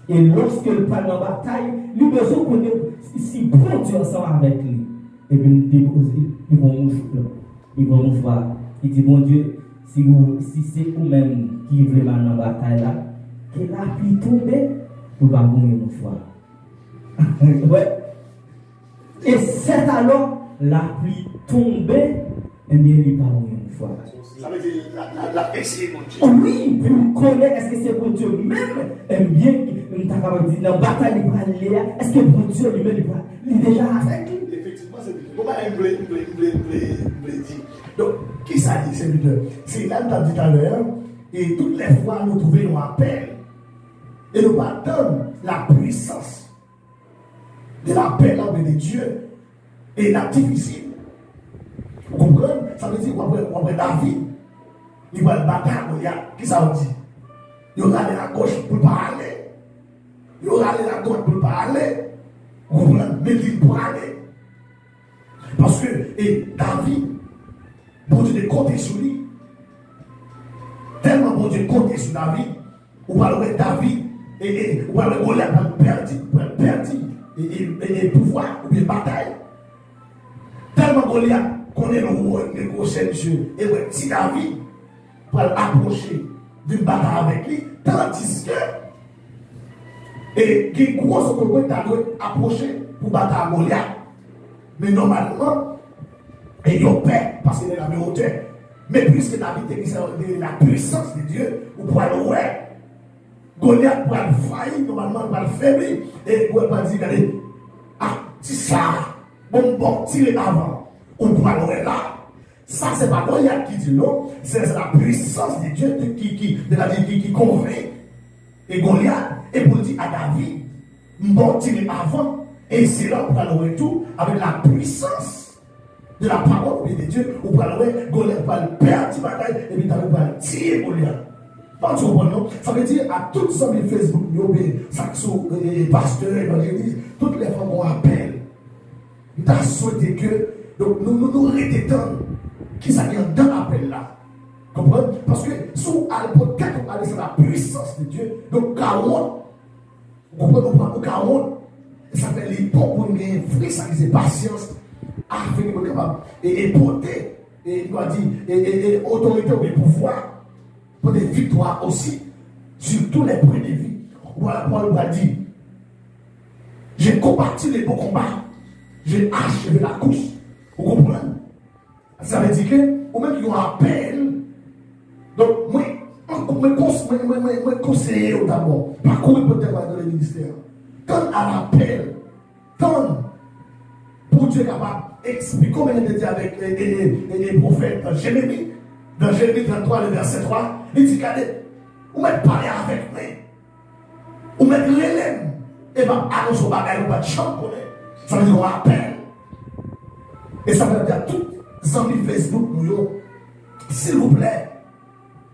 Et lorsque il parle en bataille, lui besoin qu'on ait si bon Dieu ensemble avec lui. Et bien ils vont nous voir. Il dit bon Dieu, si c'est vous-même qui voulez mal en bataille là, que la pluie tombe, vous ne pouvez pas nous voir. Ouais. Et c'est alors la pluie tombée, et bien il va mourir une fois. Ça veut dire la essayé mon Dieu. Oui, vous connaissez, est-ce que c'est bon Dieu même aime bien, nous t'avons dit, dans la bataille, il va aller, est-ce que bon Dieu lui-même, il est déjà avec lui? Effectivement, c'est comment il me dit. Qui ça dit, serviteur? C'est là, nous avons dit tout à l'heure, et toutes les fois, nous trouvons un appel. Et nous attendons la puissance de l'appel de Dieu. Et la difficile. Vous comprenez? Ça veut dire qu'après David, il va le battre à Goliath. Qui ça veut dire? Il va aller à gauche pour parler. Il va aller à droite pour parler. Vous comprenez? Mais il pour aller. Parce que David, bon Dieu de compter sur lui. Tellement bon Dieu compter sur David. Ou parler David et ou parler Goliath pour perdre et pouvoir ou bien bataille. Tellement Goliath connaît le rôle négocié monsieur et le petit David pour approcher d'une bataille avec lui, tandis que et qui grosse que tu as approcher pour battre à Goliath. Mais normalement, et ils ont peur parce qu'il est la même hauteur. Mais puisque David est la puissance de Dieu, vous pouvez le voir. Goliath pour le faillir, normalement, pour le faiblir. Et vous pouvez dire, regardez, ah, c'est ça, bon, tirez avant. On pourra le voir là. Ça, c'est pas Goliath qui dit non, c'est la puissance de Dieu qui convainc. Et Goliath, et pour dire à David, bon, tirez avant. Et c'est là pour le retour avec la puissance de la parole de Dieu. Ou pour le Goliath va le perdre la bataille et puis David va tirer Goliath. Pas tu comprends, non? Ça veut dire à toutes les amis Facebook, Saxo, pasteurs, évangélistes, toutes les femmes ont appel. Nous avons souhaité que donc, nous retétons qui s'agit dans l'appel là. Comprenez? Parce que sous peut-être on parle de la puissance de Dieu. Donc 40, vous comprenez? On prend 40. Ça fait les bons pour nous gagner fruit, ça c'est patience, afin que nous soyons capables et porter, et nous a dit, et autorité ou pouvoir, pour des victoires aussi, sur tous les points de vie. Voilà, Paul a dit, j'ai combattu les beaux combats, j'ai achevé la course. Vous comprenez? Ça veut dire que, ou même qui ont appel, donc, moi, conseiller d'abord, parcourir peut-être dans le ministère. Quand à l'appel, quand pour Dieu capable d'expliquer comment il était dit avec les prophètes Jérémie, dans Jérémie 33, le verset 3, il dit regardez, vous m'avez parlé avec moi, vous m'avez relève, et bien annonce au bagage, vous n'avez pas de champ connaître. Ça veut dire on appelle. Et ça veut dire à tous les amis Facebook, nous, s'il vous plaît,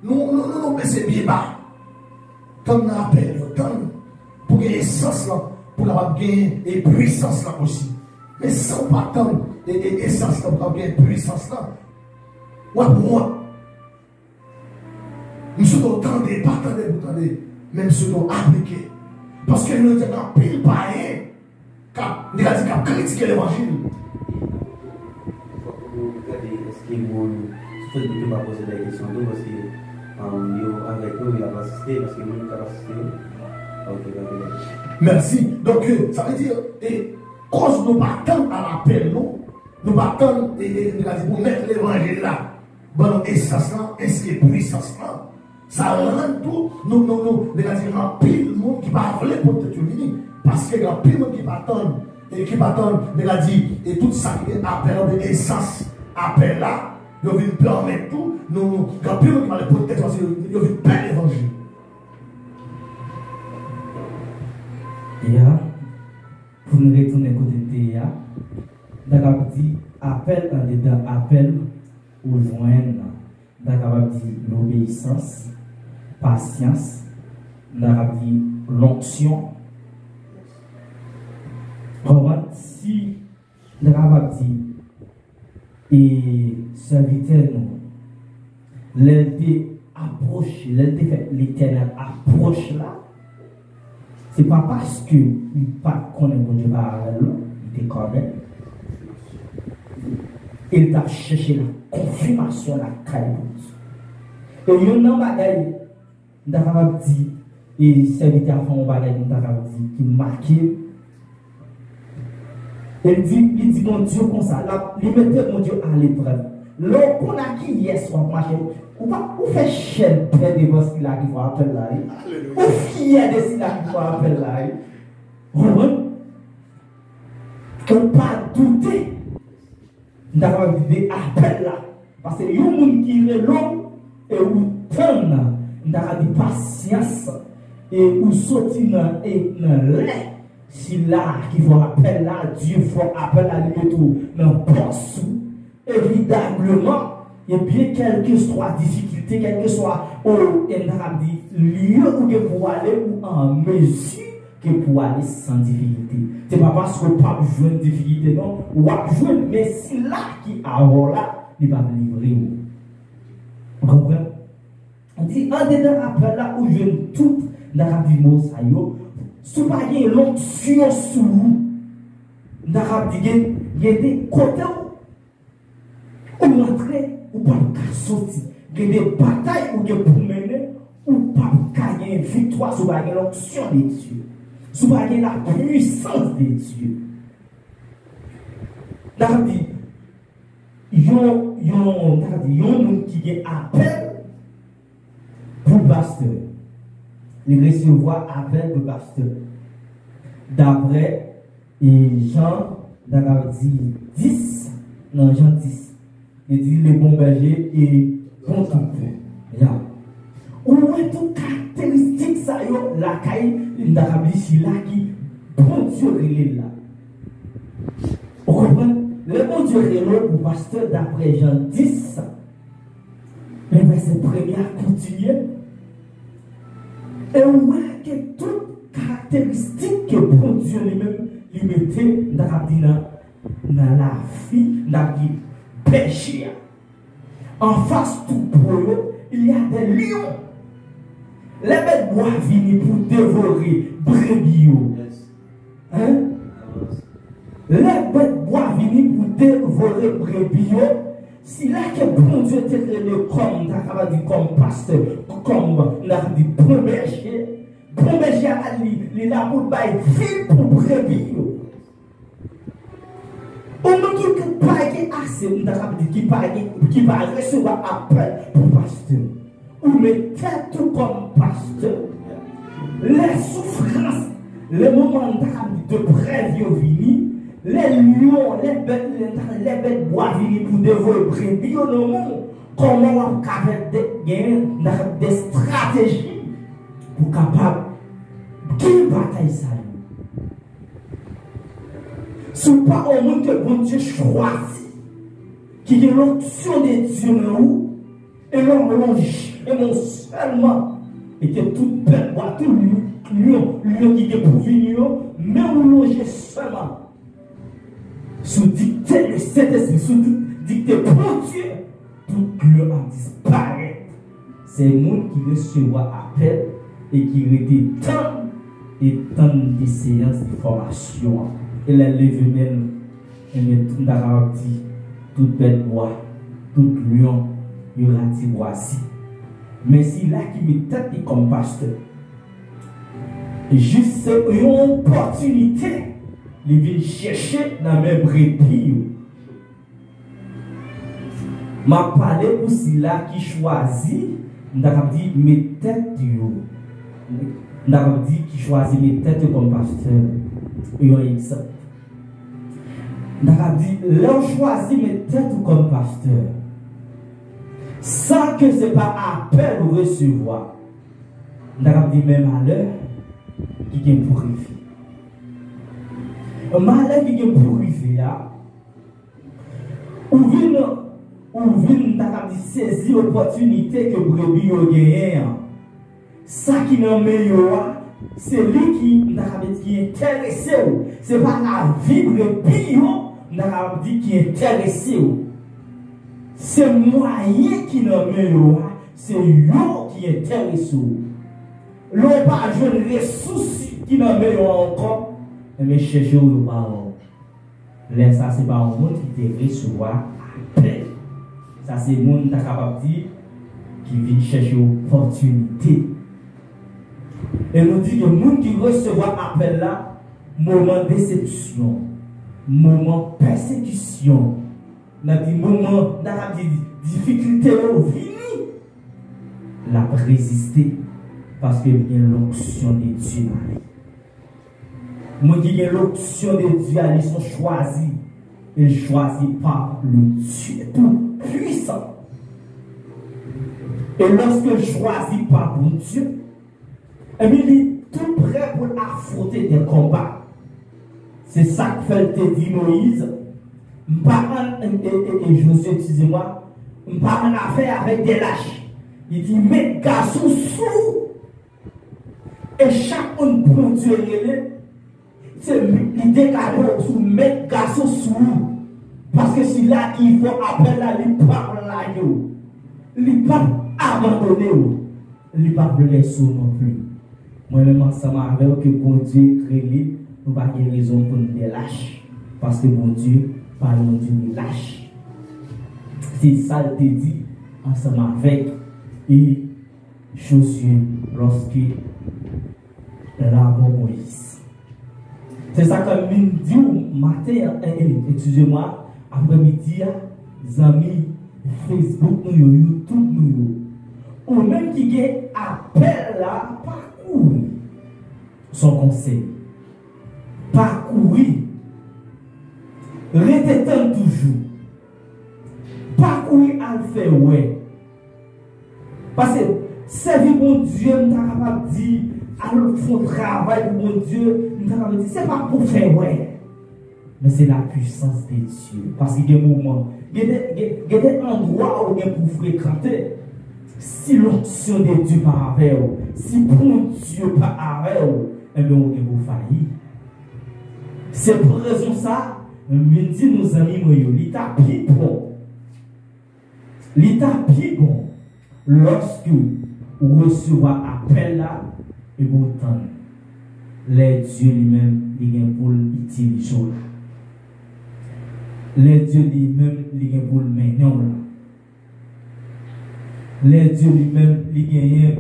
nous baissons bien bas. Quand on appelle, pour gagner sens là, pour gagner et puissance là aussi. Mais sans pas tant et sens là, pour gagner puissance là, ouais, pour moi, nous sommes autant de pas tant de même si nous appliquer. Parce que nous sommes en pile païen, nous avons critiqué l'évangile. Est-ce que vous ne pouvez pas poser des questions parce que avec nous, il a assisté, parce que nous avons assisté. Merci. Donc, ça veut dire, et cause nous battons à l'appel, nous battons pour mettre l'évangile là, bon, essence là, est-ce que puissance là, ça rend tout, nous, en pile monde qui va voler pour te tuer, parce que en pile monde qui battons, et tout ça qui est appel de essence, appel là, nous venons permettre tout, nous, en pile monde qui va le protéger, nous venons perdre l'évangile. Pour nous retourner côté de Théa, d'accord, dit appel en dedans, appel aux joindre, d'accord, dit l'obéissance, patience, d'accord, dit l'onction. Si d'accord, dit et serviteur nous, l'été approche, l'été fait l'éternel approche là. Ce n'est pas parce qu'il ne connaît pas Dieu par il te connaît. Il t'a cherché la confirmation, la qualité. Et il y a un bagage, d'accord, dit, et serviteur font un bagage, d'accord, dit, qui marque. Il dit, mon Dieu, comme ça, il mettait mon Dieu à l'épreuve. Lorsqu'on a qui hier soir marché, ou fait chaîne près de vos qu'il arrive à appeler là. Ou fier de ce qu'il arrive à appeler là. On ne pas douter d'avoir des appels là. Parce que y a un monde qui est long et où tant de patience et où sortir dans l'air. Si là, qui faut appeler là, Dieu faut appeler à lui tout dans le poste. Évidemment, et bien quelle que soit la difficulté, quel que soit lieu où vous pouvez aller ou en mesure que pour aller sans difficulté. Ce n'est pas parce que vous pas besoin de difficulté, non, ou pas besoin, mais si là qui a là, il va livrer. Vous comprenez? On dit, en dedans après là où je tout dans la vie de ça, si vous n'avez pas l'onction sous vous, dans la vie, il y a des côtés où vous entrez, ou pas sortir. Il y a des batailles où vous pouvez mener, ou pas gagner une victoire, si vous avez l'onction de Dieu. Si vous avez la puissance de Dieu. Dans la vie, il y a un monde qui appelle pour pasteur. Il recevoir appel pour pasteur. D'après Jean, dit 10, non, Jean 10, il dit le bon berger et bon troupeau. Ou est tout caractéristique ça yo la caille d'Arabie là qui bon Dieu relève là. Vous comprenez? Le bon Dieu relève pour pasteur d'après Jean 10. Le verset premier continue. Et on voit que toute caractéristique que bon Dieu lui-même lui mettait dans la vie, dans la péché. En face tout pour eux, il y a des lions. Les bêtes bois viennent pour dévorer brebis. Hein? Les bêtes bois viennent pour dévorer brebis. Si là que bon Dieu te créé comme pasteur, comme l'a dit bon berger il est là pour bailler ville pour brebis. Au moment qui pas assez, qui pas recevoir appel pour pasteur. Ou mettez tout comme pasteur. Les souffrances, les moments de prévision venus, les lions, les bêtes bois venus pour dévorer brebis au monde. Comment on capable de des stratégies pour capable de bataille ça. Ce n'est pas au monde que bon Dieu choisit, qui est l'option de Dieu dans nous, et l'on longe, et non seulement, et que toute bête, tout lion qui est pour venir, mais on longe seulement, sous dicté le Saint-Esprit, sous dicté pour Dieu, tout lion a disparu. C'est le monde qui recevra appel et qui était tant de séances de formation. Et les levenels, et tout d'Arabie dit, toute bête bois, tout lion, il y aura dit voici. Mais si là qui met tête comme pasteur, juste une opportunité, il vient chercher dans mes brebis. Ma parlé pour cela qui choisit, d'Arabie dit, mes têtes, d'Arabie dit qui choisit mes têtes comme pasteur. Il y a un exemple. D'Arabie dit, l'on choisit mes têtes comme pasteur. Sans que ce n'est pas appel ou recevoir. D'Arabie dit, mais malheur qui est pour arriver. Malheur qui est pour arriver, ou vient saisir l'opportunité que brebis a gagné. Ça qui n'a meilleur, c'est lui qui est intéressé. Ce n'est pas la vie brebis qui est intéressé. C'est moyen qui n'a meilleur, c'est lui qui est intéressé. L'on pas de ressources qui n'a meilleur encore, mais chercher au parole. Là, ça, c'est pas un monde qui te recevoir après. Ça, c'est le monde qui vient chercher opportunité. Et nous dit que le monde qui recevra appel là, moment de déception, moment de persécution, moment de difficulté, la résister parce qu'il y a l'option de Dieu. Moi qui ai l'option de Dieu, ils sont choisis. Ils ne choisissent pas le Dieu tout puissant. puissant. Et lorsque choisi par bon Dieu, et bien, il est tout prêt pour affronter des combats. C'est ça que fait dit Moïse. Et Josué, excusez-moi, pas en affaire avec des lâches. Il dit, mets garçon sous. Et chacun pour Dieu, c'est l'idée qu'à sous mettre garçon sous. Parce que si là, il faut appeler là, il parle là, il pas abandonné, il pas blessé non plus. Moi-même, ensemble avec que bon Dieu crée, nous n'avons pas de raison pour nous lâcher. Parce que bon Dieu, par mon Dieu, il lâche. C'est ça qu'il dit ensemble avec et Josué lorsque Moïse. C'est ça que je dis matin, excusez-moi, après-midi, les amis, Facebook, YouTube, ou même qui appelle là, parcourir son conseil. Parcourir. Restez toujours. Parcourir à le faire, ouais. Parce que servir mon Dieu, nous sommes capables de dire, à nous faire travail pour mon Dieu, nous sommes capables de dire, c'est pas pour faire, ouais. Mais c'est la puissance de Dieu. Parce qu'il y a des moments, il y a des endroits où il y a pour fréquenter. Si l'option de Dieu par avec vous, si bon Dieu par avec vous, eh bien, on est pour faillir. C'est pour raison ça, je dis nos amis, l'état plus bon. L'état plus bon, lorsque vous recevez appel là, et vous entendez, les dieux lui-même, il y a pour l'utiliser là. Les dieux lui-même, il y a pour le mener là. Les dieux lui-même, il y a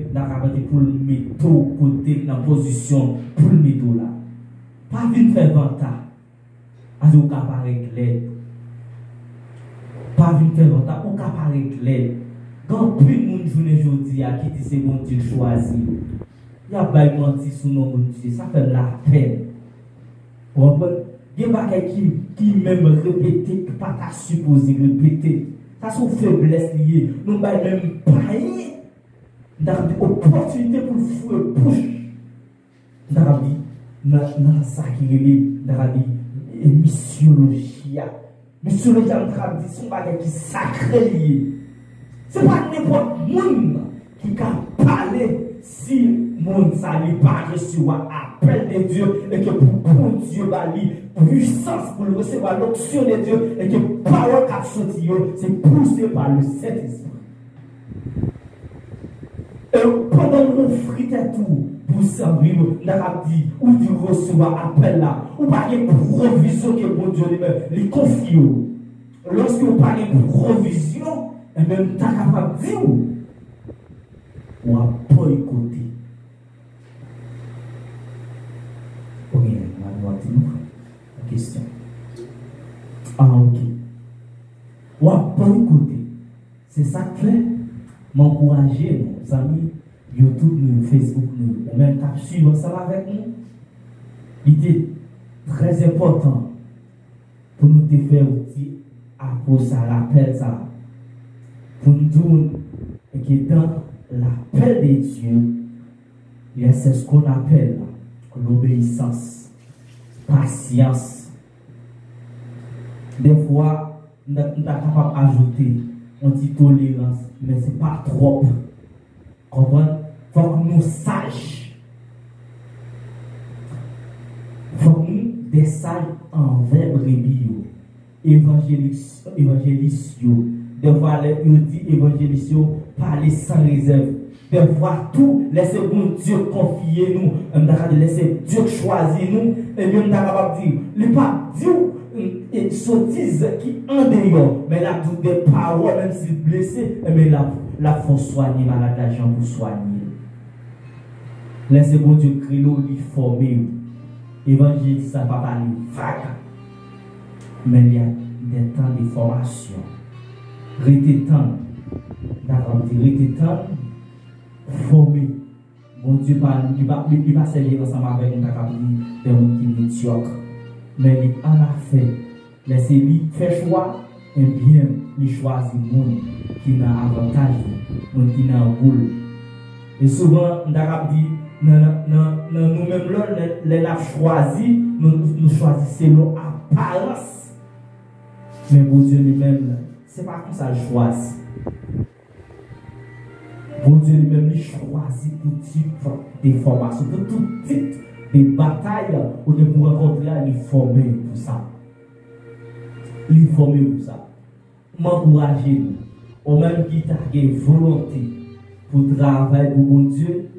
pour le mettre côté dans la position pour le mettre là. Pas venir faire venta, à vous capable clair. Pas venir faire venta, ou capable clair. Quand plus de monde journée aujourd'hui à qui dit c'est bon Dieu choisi, il y a pas menti sur nos bon Dieu, ça fait la peine. Vous comprenez? Il y a des gens qui même répéter, pas ta supposé répéter. Ça sont faiblesses liées. Nous n'avons même pas une opportunité pour le fouet bouche. Dans ça qui est dans la missiologie. Missiologie, on dit, c'est un qui sacré lié. Ce n'est pas n'importe qui qui peut parler si le monde s'allie pas reçu appel de Dieu et que pour bon Dieu bali puissance pour recevoir l'option de Dieu et que parole qu'a sorti c'est poussé par le Saint-Esprit. Et pendant que vous frites tout pour servir, nous avons dit, ou du recevoir appel là, ou pas de provision que bon Dieu lui confie. Lorsque vous parlez de provision, et même tu es capable de dire, ou à boycotter. Ok, on va dire la question. Ah, ok. Ou à boycotter. C'est ça que fait m'encourager, nos amis, YouTube, nous, Facebook, nous, ou même cap suivre ça avec nous. Il est très important pour nous te faire aussi à cause à l'appel ça. Pour nous dire que dans l'appel de Dieu, il y a ce qu'on appelle l'obéissance, patience. Des fois, nous sommes capables d'ajouter on dit tolérance, mais ce n'est pas trop. Comprenez? Il faut que nous sachions. Il faut que nous des sages envers brebis. Évangélistes. Des fois, ils disent évangélistes, parler sans réserve. Des fois, tout, laissez bon Dieu confier nous. On laisser Dieu choisir nous. Et bien, on est capable de dire, le pas Dieu. Et sottise qui en dehors, mais la toute des paroles, même si blessé, mais la faut soigner, malade l'argent pour soigner. Laissez bon Dieu créer lui former. Évangile, ça va pas aller vague. Mais il y a des temps de formation. Restez temps, d'accord, restez temps, former. Bon Dieu, il va servir ensemble avec nous, d'accord, des gens qui sont médiocres. Mais il en a fait. Laissez-lui faire choix et bien il choisit le monde qui a avantage, le monde qui a un rôle. Et souvent, on a dit, nous-mêmes, les choisi, nous choisissons l'apparence. Mais pour Dieu lui-même, ce n'est pas comme ça qu'il choisit. Pour Dieu lui-même, il choisit tout type de formation, pour tout type de bataille, où de vous rencontrer, il est formé pour ça. Il est formé pour ça. M'encourager, au même qui t'a volonté pour travailler pour mon Dieu,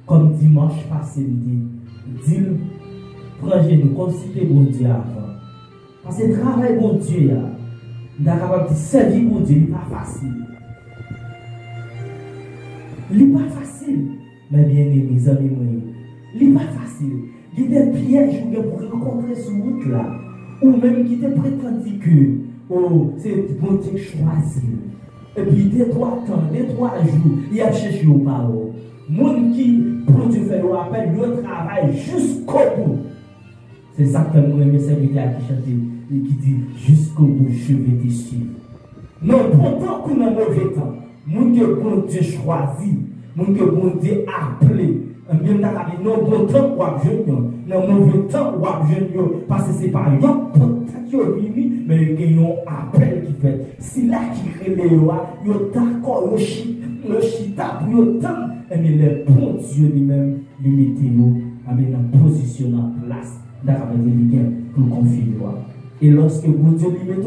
comme dimanche passé, dit, prends nous comme si c'était bon Dieu avant. Parce que le travail pour Dieu, on est capable de servir pour Dieu, il n'est pas facile. Il n'est pas facile. Mais bien aimés, mes amis, il n'est pas facile. Il y a des pièges pour rencontrer ce route-là. Ou même qui te prétendent que oh, c'est bon Dieu choisi. Et puis, des 3 temps, des 3 jours, il a cherché au parole. Moun qui, pour Dieu faire le rappel, le travail jusqu'au bout. C'est ça que mon serviteur qui chante, et qui dit jusqu'au bout, je vais te suivre. Non, pourtant qu'on a mauvais temps, moun que bon Dieu choisi, moun que bon Dieu appelé, bien d'accord, non, bon temps, ou à jeune, non, mauvais temps, ou à jeune, parce que c'est pas un peut-être mais il y a un appel qui fait. Si là qui relève, il y a d'accord, le chita pour le temps, et bien le bon Dieu lui-même, il mettait nous en position en place, d'accord, pour confier. Et lorsque bon Dieu lui met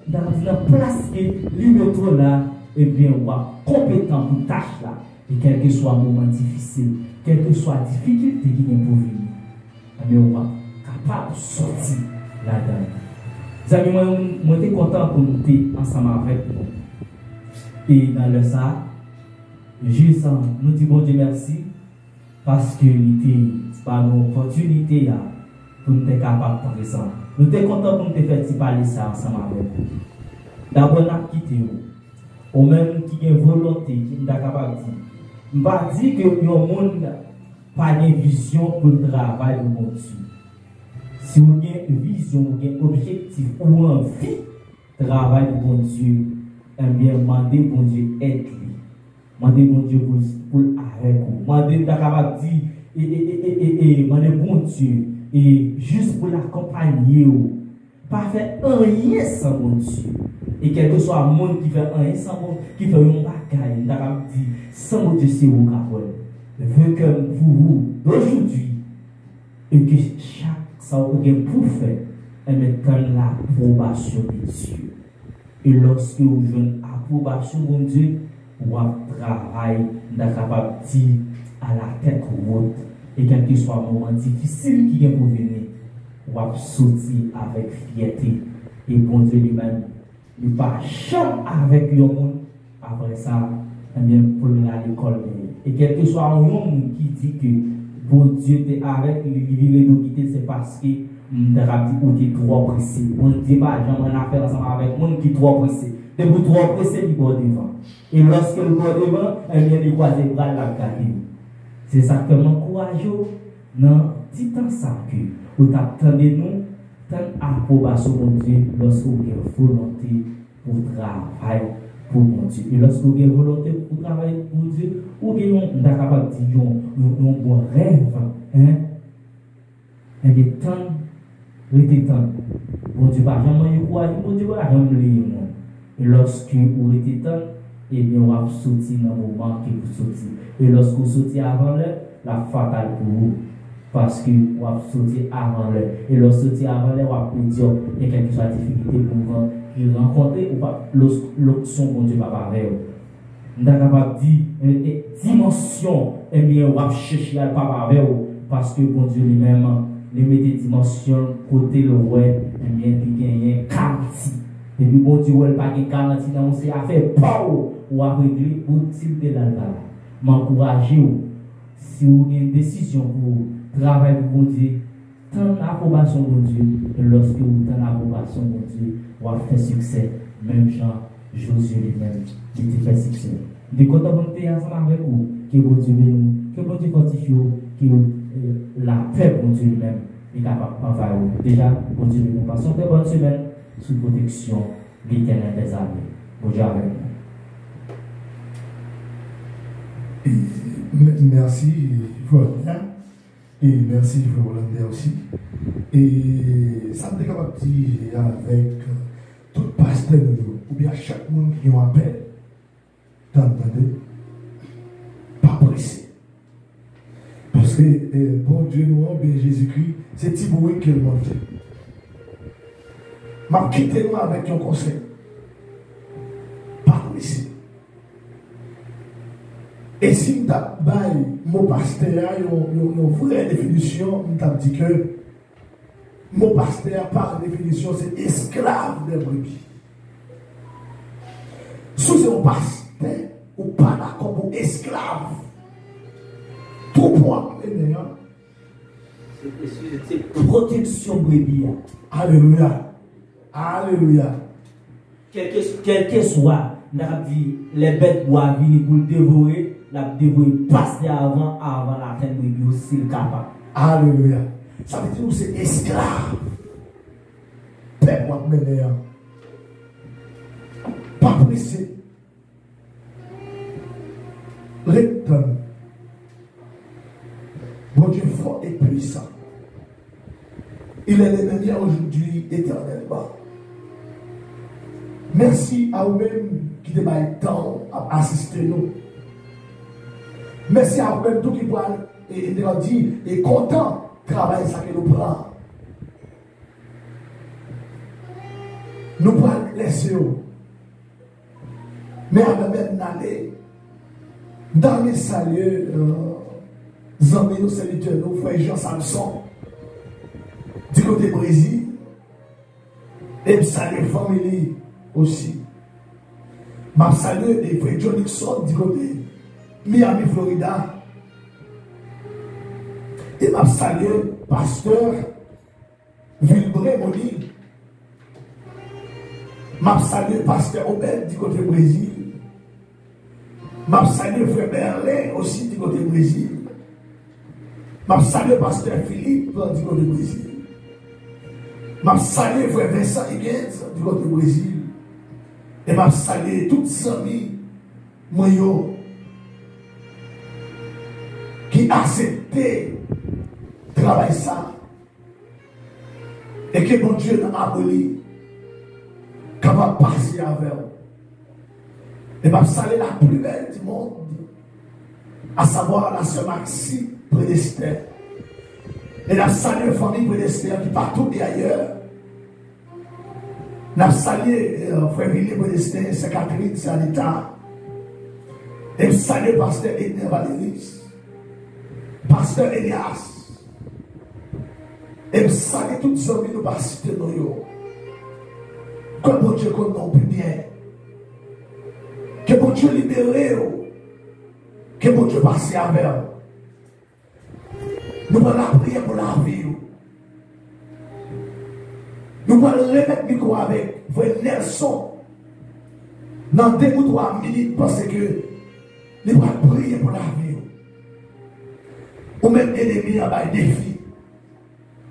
dans la place, lui met là, et bien on va compétent pour tâche là, et quel que soit le moment difficile, quelle que soit la difficulté qui vient pour venir, et bien on va capable de sortir là-dedans. Les amis, moi, je suis content pour nous être ensemble avec vous. Et dans le ça, juste nous disons bon Dieu merci parce que nous par nos opportunités pour nous être capables de présent. Nous sommes contents pour nous faire parler ça ensemble avec vous. D'abord, nous avons quitté vous. Ou même qui a une volonté, qui est capable de dire. Je ne vais pas dire que le monde n'a pas de vision pour le travail de mon Dieu. Si vous avez une vision, vous avez un objectif ou envie de travailler pour bon Dieu, eh bien, demandez bon Dieu aide-lui. Demandez bon Dieu pour avec vous. Demandez de dire, demandez bon Dieu, et juste pour l'accompagner. Pas faire rien sans bon Dieu. Et quel que soit le monde qui fait rien sans bon Dieu, qui fait un bagage, d'accord, dit, sans bon Dieu, c'est vous qui je veux que vous, aujourd'hui, et que chaque ça vous pour faire, et maintenant l'approbation de Dieu. Et lorsque vous avez une approbation de Dieu, vous travaillez, vous êtes capable de dire à la tête haute, et quel que soit le moment difficile qui vient pour venir, vous sortir avec fierté. Et bon Dieu lui-même, il ne pas champ avec le monde. Après ça, eh bien, pour aller à l'école. Et quel que soit le monde qui dit que bon Dieu est avec lui, c'est parce que nous avons dit trop pressé. On ne dit pas, j'aimerais faire ensemble avec le monde qui est trop pressé. Et pour trop pressé, il va devant. Et lorsque le va devant, eh bien, il croise les bras la garder. C'est ça que m'encourage. Non, dites-en ça que vous attendez nous, tant approbation de Dieu lorsque vous avez volonté pour travailler pour mon Dieu. Et lorsque vous avez volonté pour travailler pour Dieu, ou bien vous êtes capable de dire un bon rêve, hein? Et bien, tant, restez tant. Bon Dieu, pas jamais y croire, bon Dieu, pas jamais lire. Et lorsque vous restez tant, et bien, on va sortir dans le moment que vous sortez. Et lorsque vous sortez avant l'heure, la fatale pour vous. Parce que vous va sortir avant l'heure. Et lorsque vous sortez avant l'heure, vous va dire, il y a quelque chose de difficulté pour vous rencontrer ou pas, l'option, bon Dieu, pas pareil. Nous sommes capables de dire, dimension, et bien, on va chercher à pas avec vous. Parce que bon Dieu lui-même, les mettez dimension, côté le ouais, et bien, il y a une garantie. Et puis, bon Dieu, il n'y a pas de garantie, non, c'est à faire power ou à régler au type de la loi. M'encourager, si vous avez une décision pour travailler pour bon Dieu, tant l'approbation de Dieu, et lorsque vous avez l'approbation de Dieu, vous allez faire succès. Même Jean, Josué lui-même, il fait succès. De quand on est ensemble avec vous, que bon Dieu bénisse, que bon Dieu fortifie, que la paix pour Dieu lui-même est capable de faire. Déjà, bon Dieu bénisse. Passons une très bonne semaine sous protection l'Éternel des armées. Bon Dieu avec nous. Merci, Frère. Et merci, Frère Hollandais aussi. Et ça me dit capable de dire avec tout pasteur, ou bien chaque monde qui nous appelle, t'entendez? Pas pressé. Parce que, bon Dieu, nous, bien Jésus-Christ, c'est Tiboué qui est le monde. M'a quitté nous avec un conseil. Pas pressé. Et si nous avons mon pasteur, une vraie définition, nous avons dit que mon pasteur, par définition, c'est esclave des brebis. Si c'est un pasteur, ou pas d'accord pour esclave, tout point mener. C'est protection brebis. Alléluia. Alléluia. Quel que soit, les bêtes doivent venir pour le dévorer. La dévouer passer avant la fin de Dieu s'il est capable. Alléluia. Ça veut dire que c'est esclave. Père, moi, mener. Pas pressé. Rectum. Mon Dieu fort et puissant. Il est l'ennemi aujourd'hui éternellement. Merci à vous-même qui débaillent le temps à assister nous. Merci à vous-même tout qui doit dire et content travail ça que nous prenons. Nous prenons laisser. Mais avant même d'aller dans les saluts, amis, nos serviteurs, nos frères Jean Samson, du côté Brésil, et saluer famille aussi. Je salue les frères John Nixon du côté Miami, Florida. Et je salue pasteur Vilbré Moni. Je salue pasteur Obed du côté Brésil. Je salue frère Berlin aussi du côté Brésil. Je salue pasteur Philippe du côté Brésil. Je salue frère Vincent Higgins du côté Brésil. Et je salue toutes les amis moyens qui acceptaient de travailler ça. Et que mon Dieu n'a aboli, capable de passer avec eux. Et je salue la plus belle du monde, à savoir la sœur Maxime Prédestin. Et je salue la famille Prédestin qui partout et ailleurs. Je salue frère William Prédestin, c'est Catherine, c'est Anita. Et je salue pasteur Edner Valéris, pasteur Elias. Et je salue tous les amis de pasteur Noyo. Que bon Dieu connaît plus bien. Que bon Dieu libère. Que bon Dieu passe avec eux. Nous allons la prière pour la vie. Nous allons remettre le micro avec frère Nelson. Dans 2 ou 3 minutes parce que nous allons prier pour la vie. Ou même ennemi en bas défi.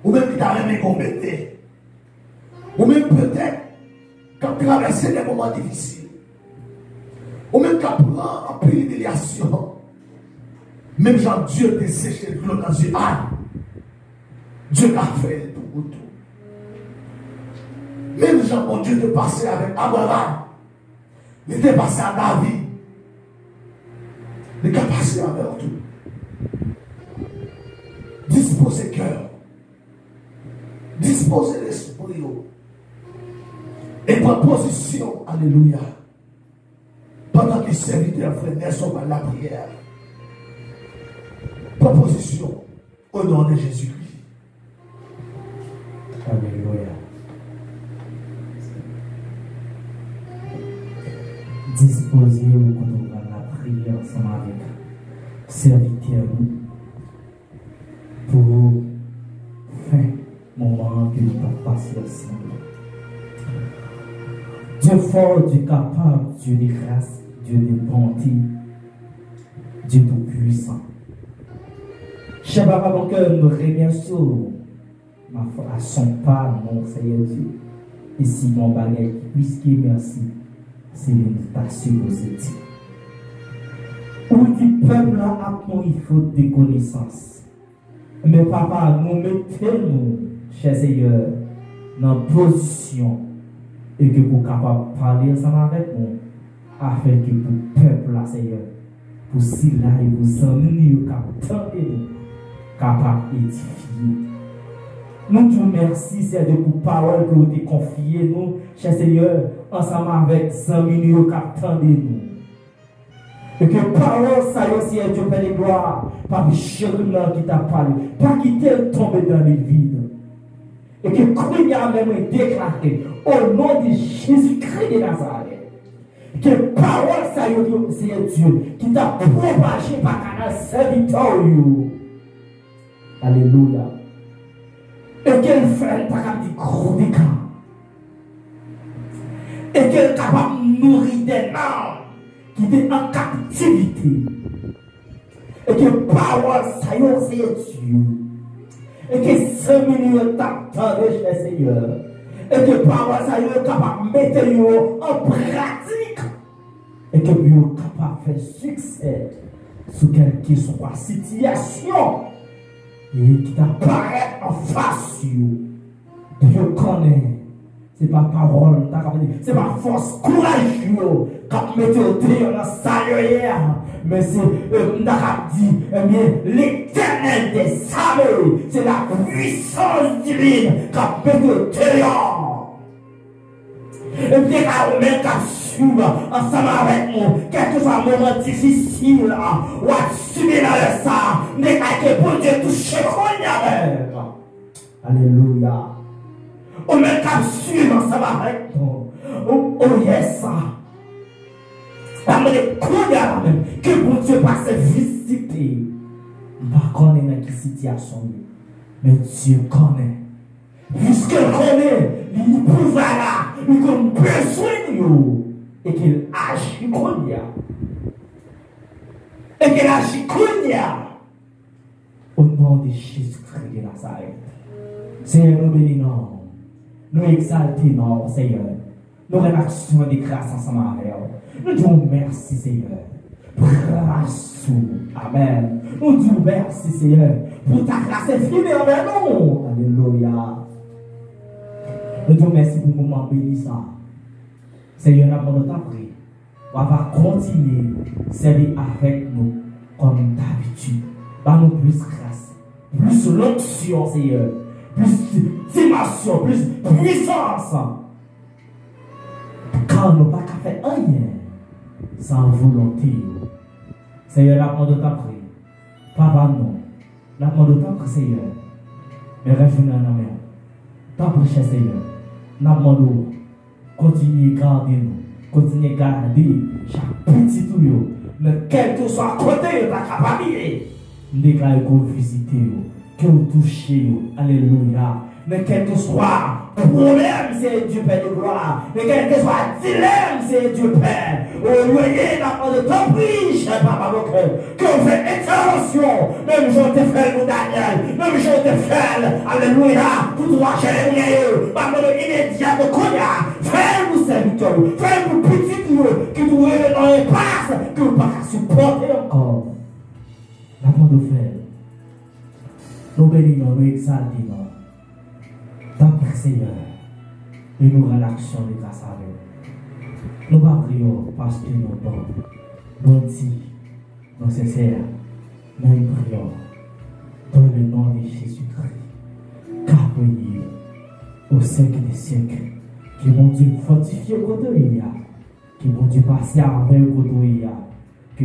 Ou même qui t'a remis combattre. Ou même peut-être quand traverser des moments difficiles. Ou même quand prend en pile d'humiliation. Même Jean Dieu te séché le clou dans les yeux. Ah, Dieu l'a fait pour tout. Même Jean, mon Dieu, te passé avec Abraham. Il était passé à David. Il est passé avec tout. Disposez cœur. Disposez l'esprit. Et prends position. Alléluia. Pendant que les serviteurs frères Nelson par la prière. Prends position au nom de Jésus-Christ. Alléluia. Disposez-vous quand on va la prière ensemble avec serviteurs pour fin moment que nous allons passer ensemble. Dieu fort, Dieu capable, Dieu de grâce, Dieu de bonté, Dieu tout-puissant. Cher papa, mon cœur, nous remercions à son pas, mon Seigneur Dieu. Et si mon bagage plus que merci, c'est l'invitation positive. Ou dit peuple a il faut des connaissances. Mais papa, nous mettons-nous, cher Seigneur, dans une position et que vous capable de parler ensemble avec nous, afin que pour le peuple, Seigneur, pour cela et vous emmener capable d'édifier. Nous te remercions, Seigneur, pour la parole que vous avez confiée, nous, cher Seigneur, ensemble avec 100 millions qui nous. Et que parole, ça y est, Seigneur, Dieu Père de gloire, pas de chérubin qui t'a parlé, pas quitter tomber dans les vides. Et que quand il y a même déclaré au nom de Jésus-Christ de Nazareth, que parole, ça y est, Seigneur Dieu, qui t'a propagé par canal serviteur. Alléluia. Et qu'elle fait pas comme des gros des camps. Et qu'elle est capable de nourrir des âmes qui étaient en captivité. Et que parole, ça y est, Seigneur Dieu. Et que 5 millions t'attendent, cher Seigneur. Et que parole, ça y est, capable de mettre en pratique. Et que vous êtes capable de faire succès sur quelle que soit la situation. Et qui t'apparaît en face, Dieu connaît. C'est pas parole, c'est pas force, courage, quand mettez au thé, on a salué, mais c'est, dit, l'éternel des armées, c'est la puissance divine, quand mettez au thé, et bien, on met qu'à suivre ensemble avec nous, quel que soit un moment difficile, ou à subir dans ça, mais que pour Dieu toucher qu'on y avait. Alléluia. On met qu'à suivre ensemble avec nous. Oh yes, ça. Que pour Dieu passe visiter. Je ne connais pas quelle situation, mais Dieu connaît. Puisqu'il connaît, il pouvoir là, il a besoin de nous. Et qu'il agit comme il et qu'il agit comme il au nom de Jésus-Christ de Nazareth. Seigneur, nous bénissons, nous exaltons, Seigneur. Nous relaxons des grâces ensemble avec nous. Nous disons merci, Seigneur. Pour grâce. Amen. Nous disons merci, Seigneur, pour ta grâce infinie envers nous. Alléluia. Nous disons merci pour le moment bénissant. Seigneur, nous avons notre prière. On va continuer à servir avec nous comme d'habitude. Nous plus grâce, plus l'onction, Seigneur, plus dimension, plus puissance. Car nous ne pouvons pas faire rien sans volonté. Seigneur, nous avons notre prière. Papa, nous avons notre prière, Seigneur. Mais revenons dans la main. Ta prière, Seigneur. Nous avons continuez à garder nous, continuez à garder chaque petit tuyau, mais quel que soit côté de ta capacité, nous déclarons que vous visitez, que vous touchez, alléluia. Mais quel que soit problème, c'est Dieu Père de gloire. Mais quel que soit dilemme, c'est Dieu Père. Au loyer, dans le temps, prie, cher papa, mon cœur, que vous faites intervention. Même je te fais, nous, Daniel. Même je te fais, alléluia. Pour toi, Jérémie, par le immédiat de Koya. Fais-nous serviteur, fais-nous petit Dieu, qui nous est dans l'impasse, que vous ne pouvez pas supporter encore. L'avons de faire. Nous bénissons, nous exaltons. D'après Seigneur, et nous relaxons de grâce à nous. Nous ne prions parce que nous sommes nous dit, nous sincères, mais nous prions dans le nom de Jésus-Christ. Car priez au siècle des siècles, que mon Dieu fortifie le côté, que mon Dieu passe avec le côté, que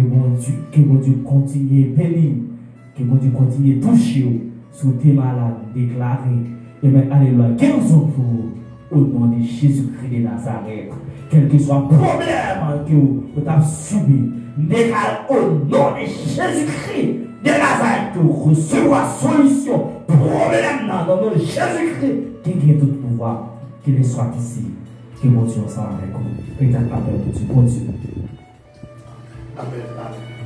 mon Dieu continue à bénir, que mon Dieu continue à toucher sur tes malades, déclarer. Et bien, alléluia, quels sont vous au nom de Jésus-Christ de Nazareth, quel que soit le problème que vous avez subi, déclare au nom de Jésus-Christ de Nazareth que vous recevez la solution, problème dans le nom de Jésus-Christ, qui a tout pouvoir, qu'il soit ici, que mon Dieu soit avec vous. Et la parole de Dieu, bon Dieu. Amen.